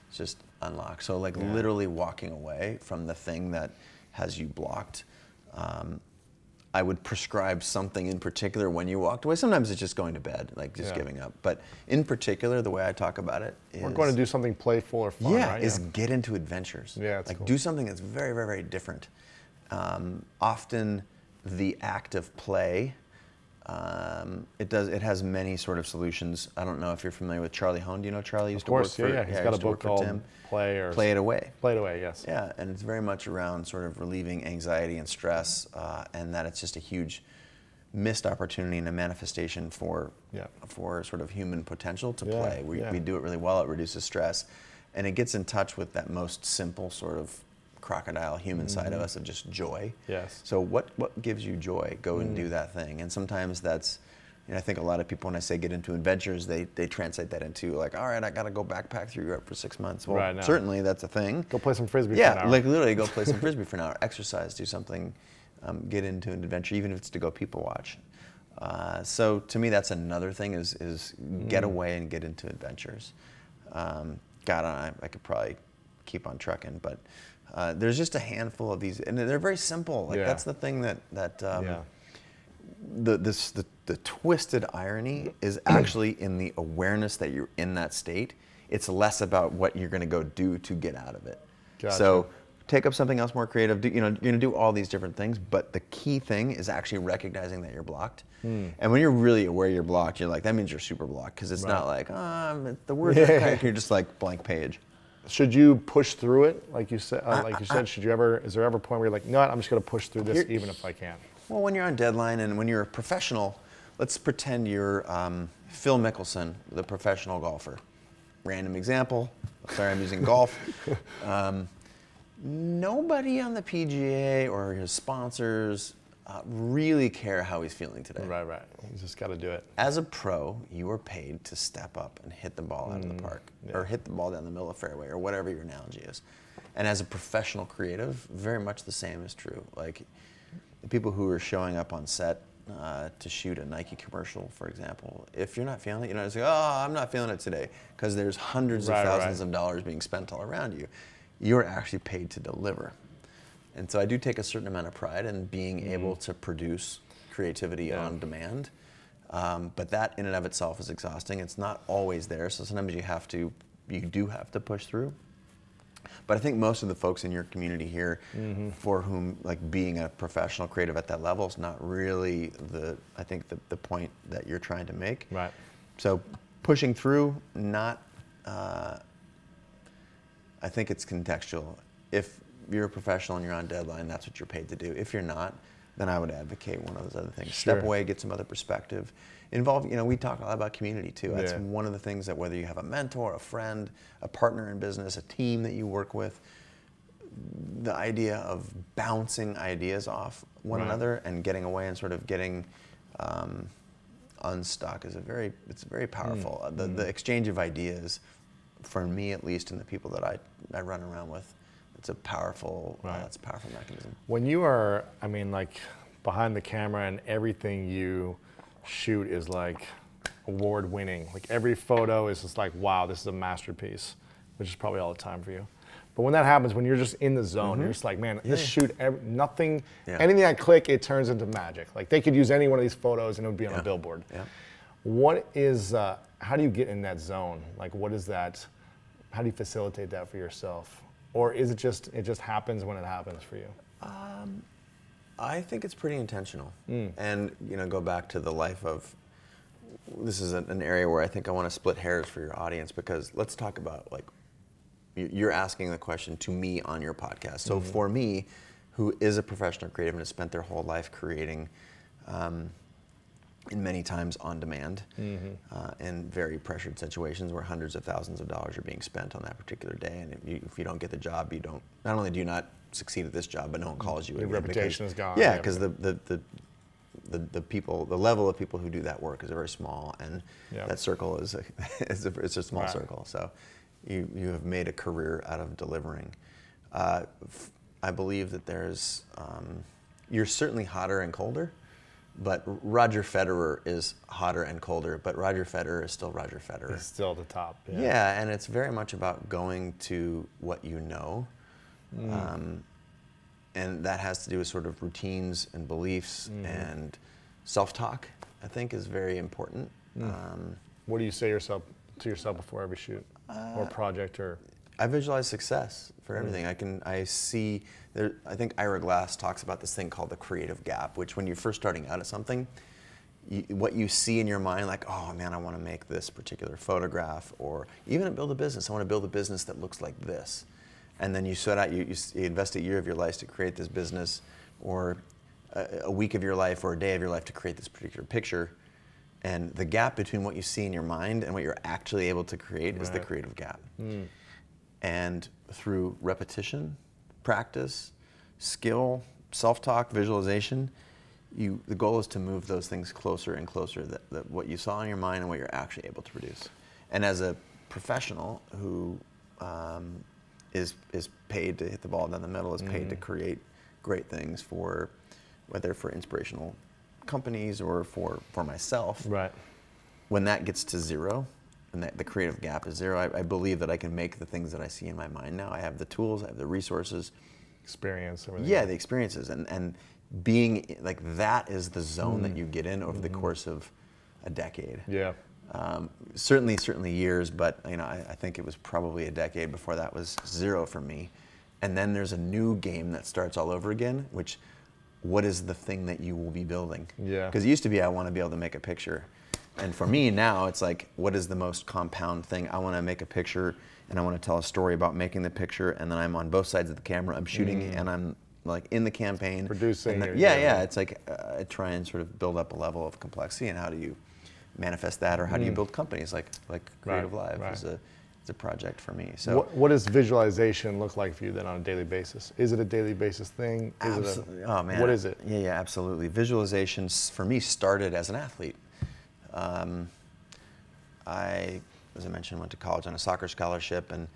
It's just unlocked. So like literally walking away from the thing that has you blocked. I would prescribe something in particular when you walked away. Sometimes it's just going to bed, like just giving up. But in particular, the way I talk about it is... We're going to do something playful or fun, right? Is get into adventures. Yeah, it's like cool. Do something that's very, very, very different. Often the act of play, it has many sort of solutions. I don't know if you're familiar with Charlie Hone. Do you know Charlie? Used to work for, He's got a book called Play It Away. Play It Away, yes. Yeah, and it's very much around sort of relieving anxiety and stress, and that it's just a huge missed opportunity and a manifestation for sort of human potential to play. We do it really well. It reduces stress, and it gets in touch with that most simple sort of crocodile human side of us of just joy. Yes. So what gives you joy? Go and do that thing. And sometimes that's, I think a lot of people, when I say get into adventures, they translate that into like, all right, I got to go backpack through Europe for 6 months. Well, certainly that's a thing. Go play some Frisbee for an hour. Like literally go play some Frisbee for an hour. Exercise, do something, get into an adventure, even if it's to go people watch. So to me, that's another thing is get away and get into adventures. God, I could probably keep on trucking, but there's just a handful of these, and they're very simple. Like that's the thing that the twisted irony is actually in the awareness that you're in that state. It's less about what you're going to go do to get out of it. Gotcha. So take up something else more creative. You're going to do all these different things, but the key thing is actually recognizing that you're blocked. And when you're really aware you're blocked, you're like, that means you're super blocked, because it's not like the words are you're just like blank page. Should you push through it, like you said? Should you ever? Is there ever a point where you're like, no, I'm just going to push through this even if I can? Well, when you're on deadline and when you're a professional, let's pretend you're Phil Mickelson, the professional golfer. Random example. Sorry, I'm using golf. Nobody on the PGA or his sponsors really care how he's feeling today. Right. You just got to do it. As a pro, you are paid to step up and hit the ball out of the park, or hit the ball down the middle of the fairway, or whatever your analogy is. And as a professional creative, very much the same is true. Like the people who are showing up on set to shoot a Nike commercial, for example, if you're not feeling it, you're not just like, oh, I'm not feeling it today, because there's hundreds of thousands of dollars being spent all around you. You're actually paid to deliver. And so I do take a certain amount of pride in being able to produce creativity on demand. But that in and of itself is exhausting. It's not always there, so sometimes you do have to push through. But I think most of the folks in your community here, for whom like being a professional creative at that level is not really the point that you're trying to make. Right. So pushing through, not. I think it's contextual. If you're a professional and you're on deadline, that's what you're paid to do. If you're not, then I would advocate one of those other things. Sure. Step away, get some other perspective. We talk a lot about community too. That's one of the things that whether you have a mentor, a friend, a partner in business, a team that you work with, the idea of bouncing ideas off one another and getting away and sort of getting unstuck is very powerful. The exchange of ideas, for me at least, and the people that I run around with, it's a powerful mechanism. When you are, like behind the camera and everything you shoot is like award winning. Like every photo is just like, wow, this is a masterpiece, which is probably all the time for you. But when that happens, when you're just in the zone, you're just like, man, this shoot, anything I click, it turns into magic. Like they could use any one of these photos and it would be on a billboard. Yeah. What is, how do you get in that zone? Like what is that, how do you facilitate that for yourself? Or is it just happens when it happens for you? I think it's pretty intentional. And go back to the life of, this is an area where I think I want to split hairs for your audience, because let's talk about like, you're asking the question to me on your podcast. So for me, who is a professional creative and has spent their whole life creating, in many times on demand, in very pressured situations where hundreds of thousands of dollars are being spent on that particular day, and if you don't get the job, you don't. Not only do you not succeed at this job, but no one calls you. Your reputation is gone. Yeah, because the people, the level of people who do that work is very small, and that circle is it's a small circle. So you have made a career out of delivering. I believe that there's you're certainly hotter and colder. But Roger Federer is hotter and colder, but Roger Federer is still Roger Federer. It's still the top. Yeah, and it's very much about going to what you know. And that has to do with sort of routines and beliefs and self-talk, I think, is very important. What do you say to yourself before every shoot or project? Or I visualize success for everything. I see, I think Ira Glass talks about this thing called the creative gap, which when you're first starting out at something, what you see in your mind, like, oh man, I want to make this particular photograph, or even build a business. I want to build a business that looks like this. And then you set out, you invest a year of your life to create this business, or a week of your life or a day of your life to create this particular picture. And the gap between what you see in your mind and what you're actually able to create is the creative gap. And through repetition, practice, skill, self-talk, visualization, the goal is to move those things closer and closer, that what you saw in your mind and what you're actually able to produce. And as a professional who is paid to hit the ball down the middle, is paid to create great things for, whether for inspirational companies or for myself, when that gets to zero, and the creative gap is zero, I believe that I can make the things that I see in my mind now. I have the tools, I have the resources. Experience, everything. Yeah, the experiences. And being, like, that is the zone that you get in over the course of a decade. Yeah. Certainly years, but I think it was probably a decade before that was zero for me. And then there's a new game that starts all over again, what is the thing that you will be building? Yeah. Because it used to be, I want to be able to make a picture. And for me now, it's like, what is the most compound thing? I want to make a picture, and I want to tell a story about making the picture, and then I'm on both sides of the camera. I'm shooting, and I'm like in the campaign. Producing. Yeah. It's like I try and sort of build up a level of complexity, and how do you manifest that, or how do you build companies like Creative Live is a project for me. So what does visualization look like for you then on a daily basis? Is it a daily basis thing? Oh man, what is it? Yeah, absolutely. Visualization for me started as an athlete. I, as I mentioned, went to college on a soccer scholarship, and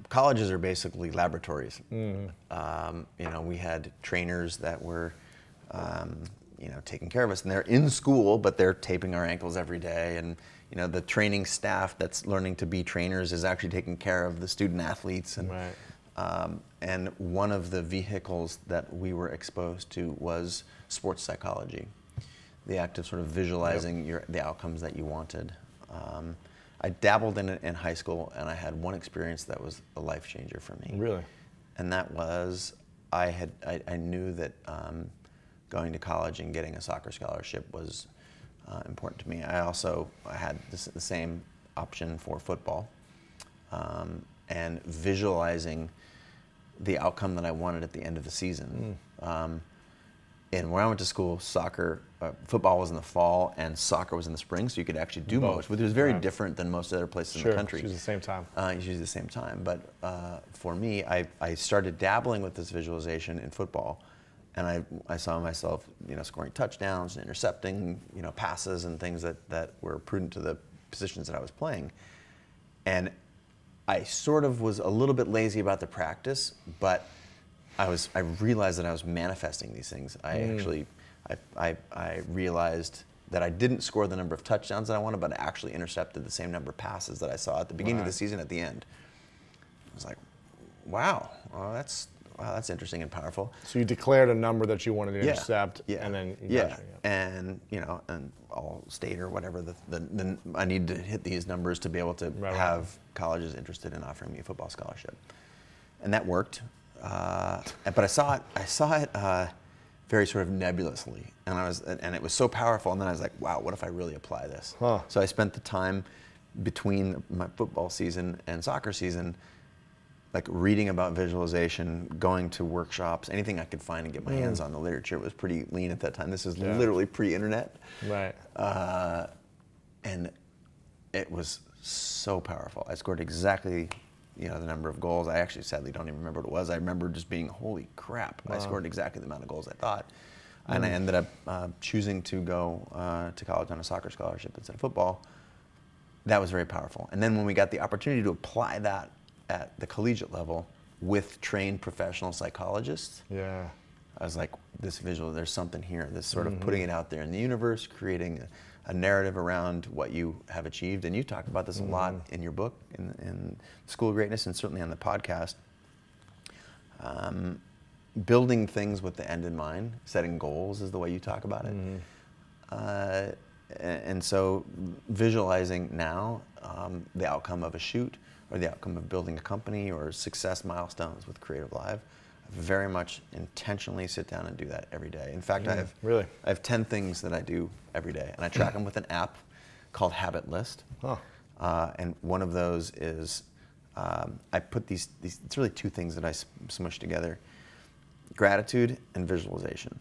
colleges are basically laboratories. You know, we had trainers that were, you know, taking care of us, and they're in school, but they're taping our ankles every day, and you know, the training staff that's learning to be trainers is actually taking care of the student athletes. And, and one of the vehicles that we were exposed to was sports psychology, the act of sort of visualizing the outcomes that you wanted. I dabbled in it in high school, and I had one experience that was a life changer for me. Really? And that was, I knew that going to college and getting a soccer scholarship was important to me. I had the same option for football, and visualizing the outcome that I wanted at the end of the season. And where I went to school, football was in the fall and soccer was in the spring, so you could actually do both, which was very different than most other places in the country. It's usually the same time. Usually the same time, but for me, I started dabbling with this visualization in football, and I saw myself, you know, scoring touchdowns and intercepting, you know, passes and things that were prudent to the positions that I was playing. And I sort of was a little bit lazy about the practice, but I realized that I was manifesting these things. I realized that I didn't score the number of touchdowns that I wanted, but I actually intercepted the same number of passes that I saw at the beginning of the season at the end. I was like, wow, that's interesting and powerful. So you declared a number that you wanted to intercept, and then and you know, and all state or whatever I need to hit these numbers to be able to have colleges interested in offering me a football scholarship, and that worked. But I saw it very sort of nebulously, and it was so powerful. And then I was like, wow, what if I really apply this? So I spent the time between my football season and soccer season, like reading about visualization, going to workshops, anything I could find and get my hands on. The literature was pretty lean at that time. This is literally pre-internet. Right. And it was so powerful. I scored exactly, you know, the number of goals. I actually sadly don't even remember what it was. I remember just being, holy crap, I scored exactly the amount of goals I thought. And I ended up choosing to go to college on a soccer scholarship instead of football. That was very powerful. And then when we got the opportunity to apply that at the collegiate level with trained professional psychologists, I was like, this visual, there's something here. This sort of putting it out there in the universe, creating a narrative around what you have achieved. And you talk about this a lot in your book, in School of Greatness, and certainly on the podcast. Building things with the end in mind, setting goals is the way you talk about it. And so visualizing now the outcome of a shoot, or the outcome of building a company, or success milestones with Creative Live, I very much intentionally sit down and do that every day. In fact, I have 10 things that I do every day, and I track them with an app called Habit List. And one of those is I put these, it's really two things that I smush together: gratitude and visualization.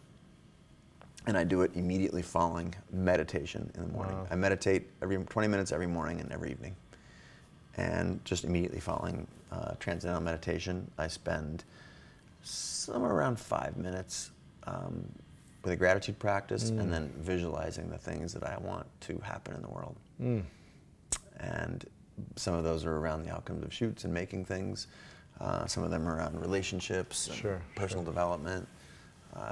And I do it immediately following meditation in the morning. I meditate every 20 minutes every morning and every evening. And just immediately following transcendental meditation, I spend somewhere around 5 minutes with a gratitude practice, and then visualizing the things that I want to happen in the world. And some of those are around the outcomes of shoots and making things. Some of them are around relationships, and personal development.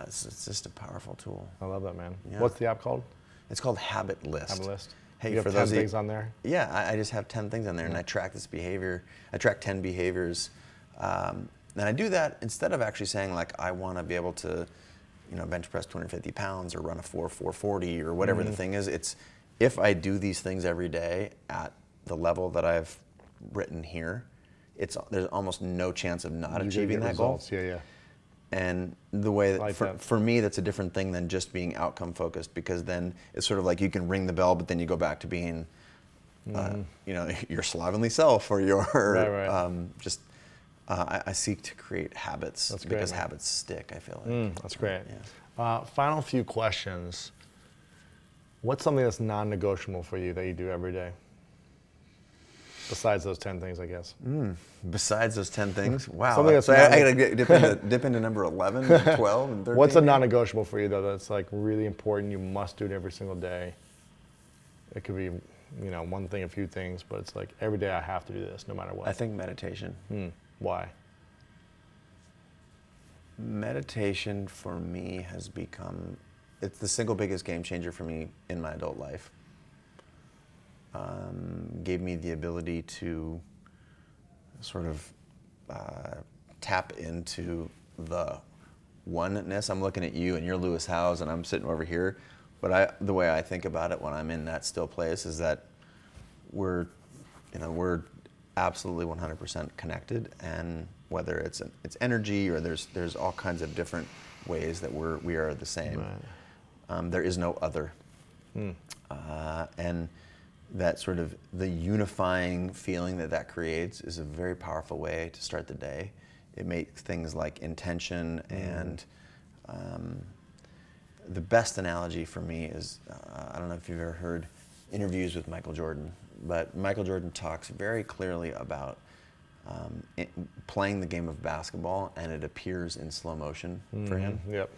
It's just a powerful tool. I love that, man. What's the app called? It's called Habit List. Habit List. Hey, you have 10 things on there? Yeah, I just have 10 things on there, and I track this behavior. I track 10 behaviors. And I do that instead of actually saying, like, I want to be able to, you know, bench press 250 pounds or run a 440 or whatever the thing is. It's, if I do these things every day at the level that I've written here, there's almost no chance of not achieving that goal. And the way that, like that. for me, that's a different thing than just being outcome focused, because then it's sort of like you can ring the bell, but then you go back to being, you know, your slovenly self, or your just. I seek to create habits because habits stick, I feel like. That's great. Yeah. Final few questions. What's something that's non-negotiable for you that you do every day? Besides those 10 things, I guess. Besides those 10 things? Wow. Something that's so I got to dip into number 11, and 12, and 13. What's a non-negotiable for you, though, that's like really important, you must do it every single day? It could be, you know, one thing, a few things, but it's like every day I have to do this, no matter what. I think meditation. Why? Meditation for me has become, it's the single biggest game changer for me in my adult life. Gave me the ability to sort of tap into the oneness. I'm looking at you and you're Lewis Howes and I'm sitting over here, but the way I think about it when I'm in that still place is that we're absolutely 100% connected, and whether it's energy or there's all kinds of different ways that we are the same. Right. There is no other, and that sort of the unifying feeling that creates is a very powerful way to start the day. It makes things like intention and the best analogy for me is, I don't know if you've ever heard interviews with Michael Jordan, but Michael Jordan talks very clearly about playing the game of basketball, and it appears in slow motion for him. Yep.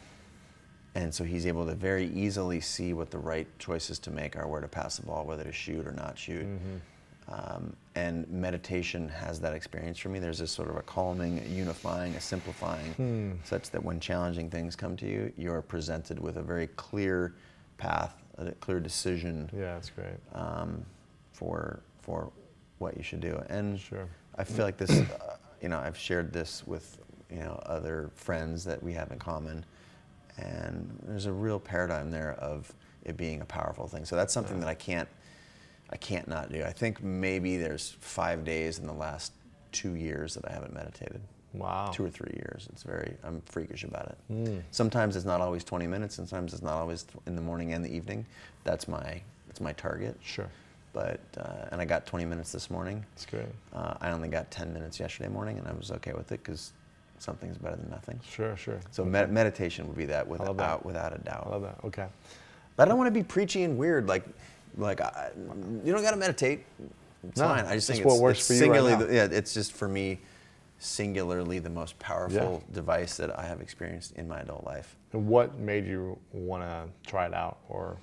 And so he's able to very easily see what the right choices to make are, where to pass the ball, whether to shoot or not shoot. And meditation has that experience for me. There's this sort of a calming, a unifying, a simplifying, such that when challenging things come to you, you're presented with a very clear path, a clear decision. Yeah, that's great. For what you should do. And sure. I feel like this, you know, I've shared this with, you know, other friends that we have in common, and there's a real paradigm there of it being a powerful thing. So that's something that I can't not do. I think maybe there's 5 days in the last 2 years that I haven't meditated. Wow. 2 or 3 years. I'm freakish about it. Sometimes it's not always 20 minutes, and sometimes it's not always in the morning and the evening. That's my target. Sure. But, and I got 20 minutes this morning. That's great. I only got 10 minutes yesterday morning, and I was okay with it because something's better than nothing. Sure, sure. So meditation would be that without a doubt. I love that, okay. But I don't want to be preachy and weird, like you don't got to meditate. It's fine. I just think what works for you singularly, right now. it's just for me, singularly the most powerful device that I have experienced in my adult life. And what made you want to try it out, or?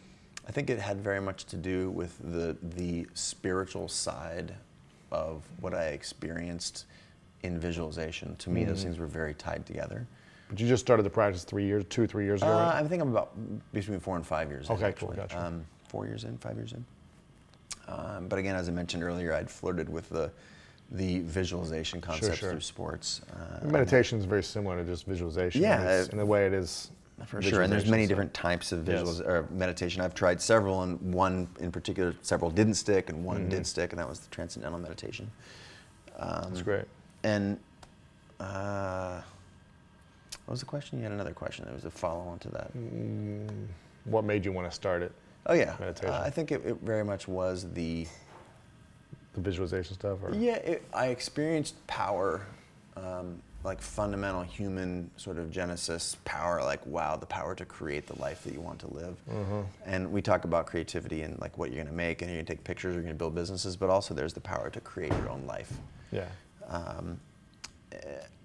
I think it had very much to do with the spiritual side of what I experienced in visualization. To me, those things were very tied together. But you just started the practice 3 years ago, right? I think I'm about between 4 and 5 years in. Okay, actually. cool, gotcha. 4 years in, 5 years in. But again, as I mentioned earlier, I'd flirted with the visualization concepts through sports. Meditation is very similar to just visualization. Yeah. In the way it is. For sure, and there's many different types of or meditation. I've tried several, and one in particular, several didn't stick, and one did stick, and that was the transcendental meditation. That's great. And what was the question? You had another question. There was a follow-on to that. What made you want to start it? Oh yeah, meditation. I think it very much was the visualization stuff. Or? Yeah, I experienced power. Like fundamental human sort of genesis power, like wow, the power to create the life that you want to live. And we talk about creativity and like what you're going to make, and you're going to take pictures, you're going to build businesses, but also there's the power to create your own life. Yeah.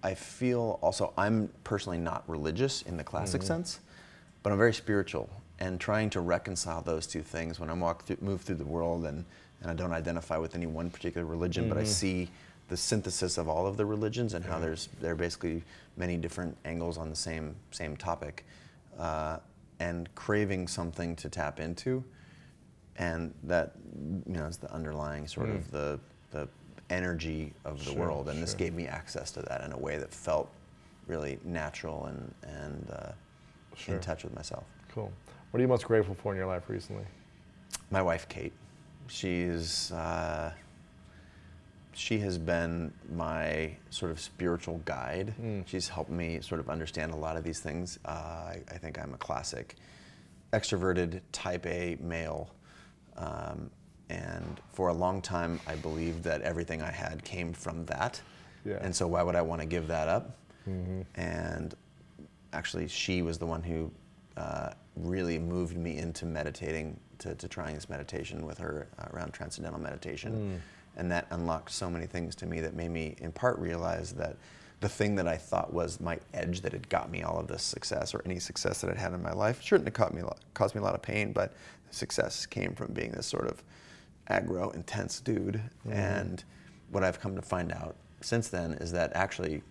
I feel also, I'm personally not religious in the classic sense, but I'm very spiritual, and trying to reconcile those two things when I move through the world, and I don't identify with any one particular religion, but I see the synthesis of all of the religions and how there are basically many different angles on the same topic, and craving something to tap into, and that, you know, is the underlying sort of the energy of the world, and this gave me access to that in a way that felt really natural and in touch with myself. Cool. What are you most grateful for in your life recently? My wife, Kate. She's she has been my sort of spiritual guide. She's helped me sort of understand a lot of these things. I think I'm a classic extroverted type A male. And for a long time, I believed that everything I had came from that. Yeah. And so why would I want to give that up? And actually, she was the one who really moved me into meditating, to trying this meditation with her around transcendental meditation. And that unlocked so many things to me that made me, in part, realize that the thing that I thought was my edge that had got me all of this success, or any success that I'd had in my life, sure, it caused me a lot of pain, but the success came from being this sort of aggro, intense dude. And what I've come to find out since then is that actually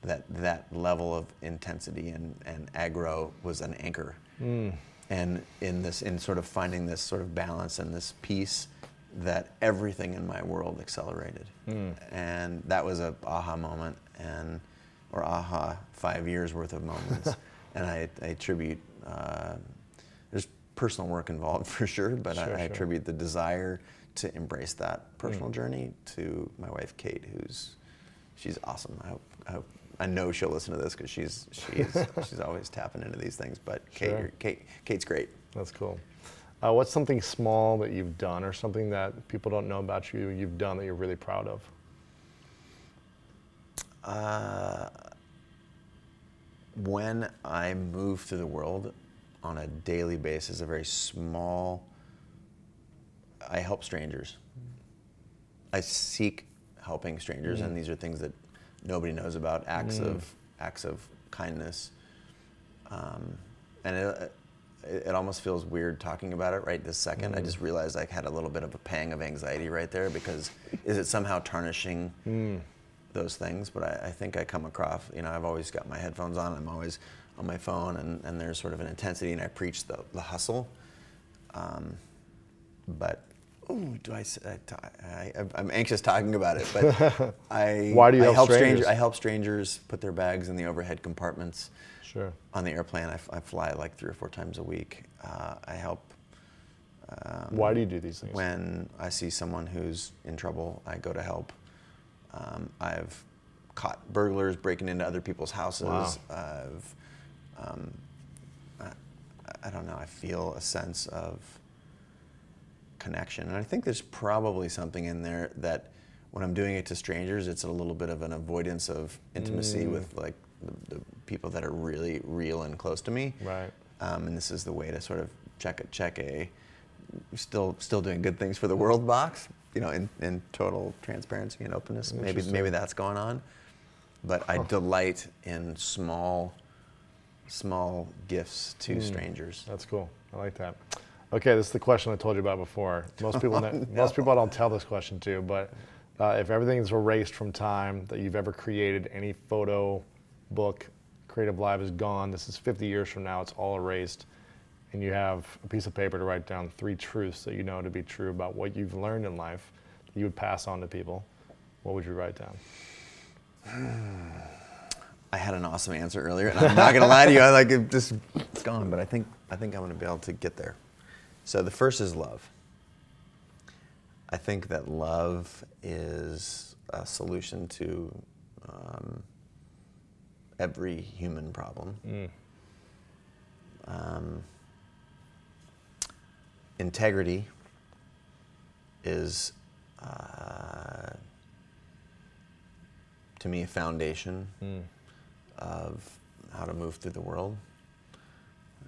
that level of intensity and aggro was an anchor. And in sort of finding this sort of balance and this peace, that everything in my world accelerated. And that was a aha moment, or aha 5 years worth of moments. And I attribute, there's personal work involved for sure, but I attribute the desire to embrace that personal journey to my wife, Kate, she's awesome. I know she'll listen to this because she's always tapping into these things, but Kate's great. That's cool. What's something small that you've done, or something that people don't know about you've done that you're really proud of? When I move through the world on a daily basis, I help strangers. I seek helping strangers, and these are things that nobody knows about, acts of kindness. And it almost feels weird talking about it right this second. I just realized I had a little bit of a pang of anxiety right there, because is it somehow tarnishing those things? But I think I come across, I've always got my headphones on, I'm always on my phone, and there's sort of an intensity, and I preach the hustle. But I'm anxious talking about it, but Why do you help strangers? I help strangers put their bags in the overhead compartments. Sure. On the airplane. I fly like 3 or 4 times a week. I help. Why do you do these things? When I see someone who's in trouble, I go to help. I've caught burglars breaking into other people's houses. Wow. I don't know, I feel a sense of connection. And I think there's probably something in there that when I'm doing it to strangers, it's a little bit of an avoidance of intimacy with like the people that are really real and close to me. Right. And this is the way to sort of check a still doing good things for the world box, in total transparency and openness. Maybe that's going on. But I delight in small gifts to strangers. That's cool. I like that. Okay, this is the question I told you about before. Most people most people don't tell this question to, but if everything's erased from time that you've ever created, any photo, book, creative life is gone. This is 50 years from now. It's all erased. And you have a piece of paper to write down 3 truths that you know to be true about what you've learned in life that you would pass on to people. What would you write down? I had an awesome answer earlier, and I'm not going to lie to you. It's gone, but I think I'm going to be able to get there. So the first is love. I think that love is a solution to every human problem. Integrity is, to me, a foundation of how to move through the world.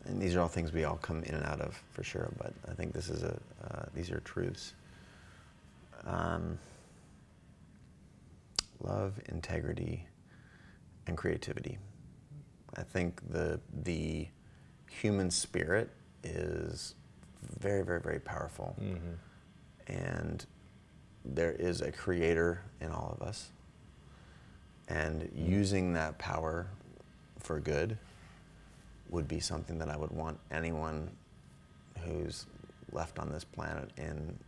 And these are all things we all come in and out of, for sure, but I think this is these are truths. Love, integrity, and creativity. I think the human spirit is very, very, very powerful. And there is a creator in all of us. And using that power for good would be something that I would want anyone who's left on this planet in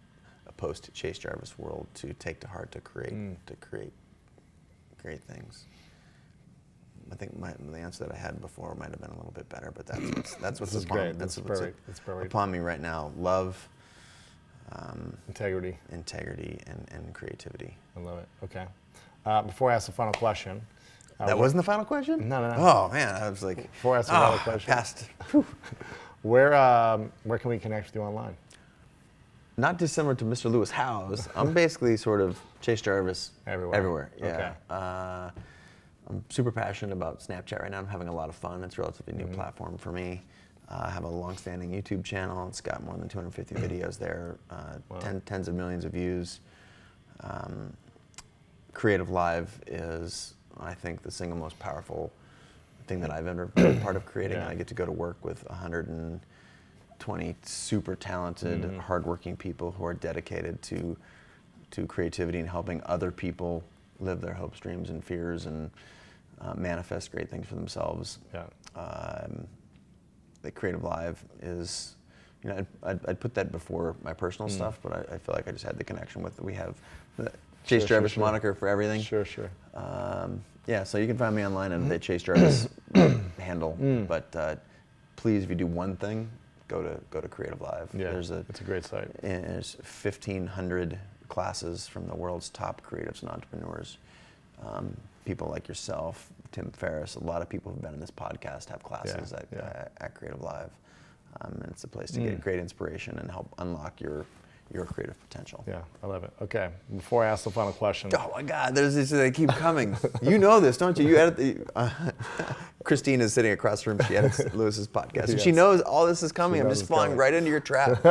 a post-Chase Jarvis world to take to heart, to create great things. I think the answer that I had before might have been a little bit better, but that's what's upon me right now. Love, Integrity. integrity, and creativity. I love it. Okay. Before I ask the final question. That wasn't the final question? No. Oh, man. I was like, Before I ask the final question. Passed. Where can we connect with you online? Not dissimilar to Mr. Lewis Howes. I'm basically sort of Chase Jarvis everywhere. Yeah. Okay. I'm super passionate about Snapchat right now. I'm having a lot of fun. It's a relatively new platform for me. I have a long-standing YouTube channel. It's got more than 250 videos there, tens of millions of views. Creative Live is, I think, the single most powerful thing that I've ever been part of creating. Yeah. I get to go to work with 120 super talented, hardworking people who are dedicated to creativity and helping other people live their hopes, dreams, and fears, and manifest great things for themselves. Yeah. The Creative Live is, you know, I'd put that before my personal stuff, but I feel like I just had the connection with, we have the Chase Jarvis moniker for everything. Sure. Yeah, so you can find me online under the Chase Jarvis handle, but please, if you do one thing, go to Creative Live. Yeah, it's a great site. There's 1,500 classes from the world's top creatives and entrepreneurs. People like yourself, Tim Ferriss, a lot of people who've been in this podcast have classes at Creative Live. And it's a place to get great inspiration and help unlock your creative potential. Yeah, I love it. Okay, before I ask the final question. Oh my God, they keep coming. You know this, don't you? You edit the. Christine is sitting across the room. She edits Lewis's podcast, and she knows all this is coming. I'm just falling right into your trap.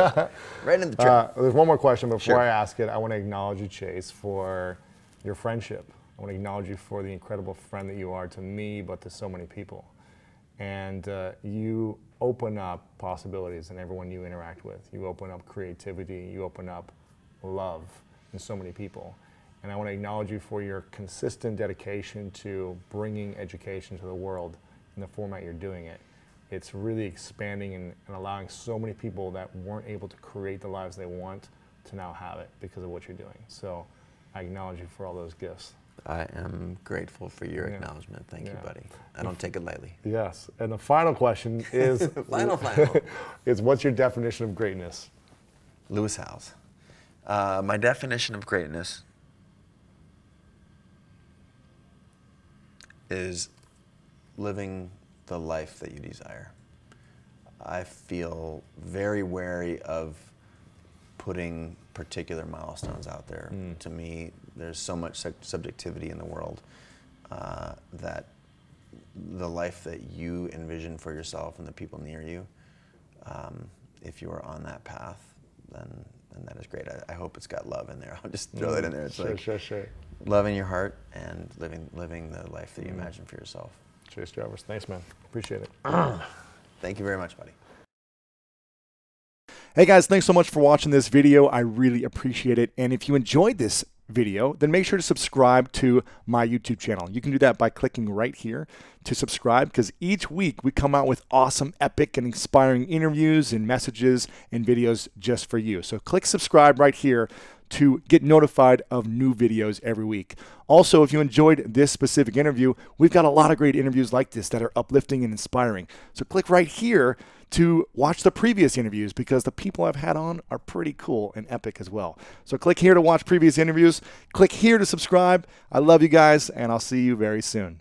Right into the trap. There's one more question before I ask it. I want to acknowledge you, Chase, for your friendship. I want to acknowledge you for the incredible friend that you are to me, but to so many people. And you open up possibilities in everyone you interact with. You open up creativity. You open up love in so many people. And I want to acknowledge you for your consistent dedication to bringing education to the world in the format you're doing it. It's really expanding and allowing so many people that weren't able to create the lives they want to now have it because of what you're doing. So I acknowledge you for all those gifts. I am grateful for your acknowledgement. Thank you, buddy. I don't take it lightly. Yes. And the final question is, final, is what's your definition of greatness? Lewis Howes. My definition of greatness is living the life that you desire. I feel very wary of putting particular milestones out there. To me, there's so much subjectivity in the world that the life that you envision for yourself and the people near you, if you are on that path, then that is great. I hope it's got love in there. I'll just throw that in there. It's Sure. Love in your heart and living the life that you imagine for yourself. Chase Jarvis, thanks, man. Appreciate it. Thank you very much, buddy. Hey guys, thanks so much for watching this video. I really appreciate it. And if you enjoyed this video, then make sure to subscribe to my YouTube channel. You can do that by clicking right here to subscribe, because each week we come out with awesome, epic, and inspiring interviews and messages and videos just for you. So click subscribe right here to get notified of new videos every week. Also, if you enjoyed this specific interview, we've got a lot of great interviews like this that are uplifting and inspiring. So click right here to watch the previous interviews, because the people I've had on are pretty cool and epic as well. So click here to watch previous interviews. Click here to subscribe. I love you guys, and I'll see you very soon.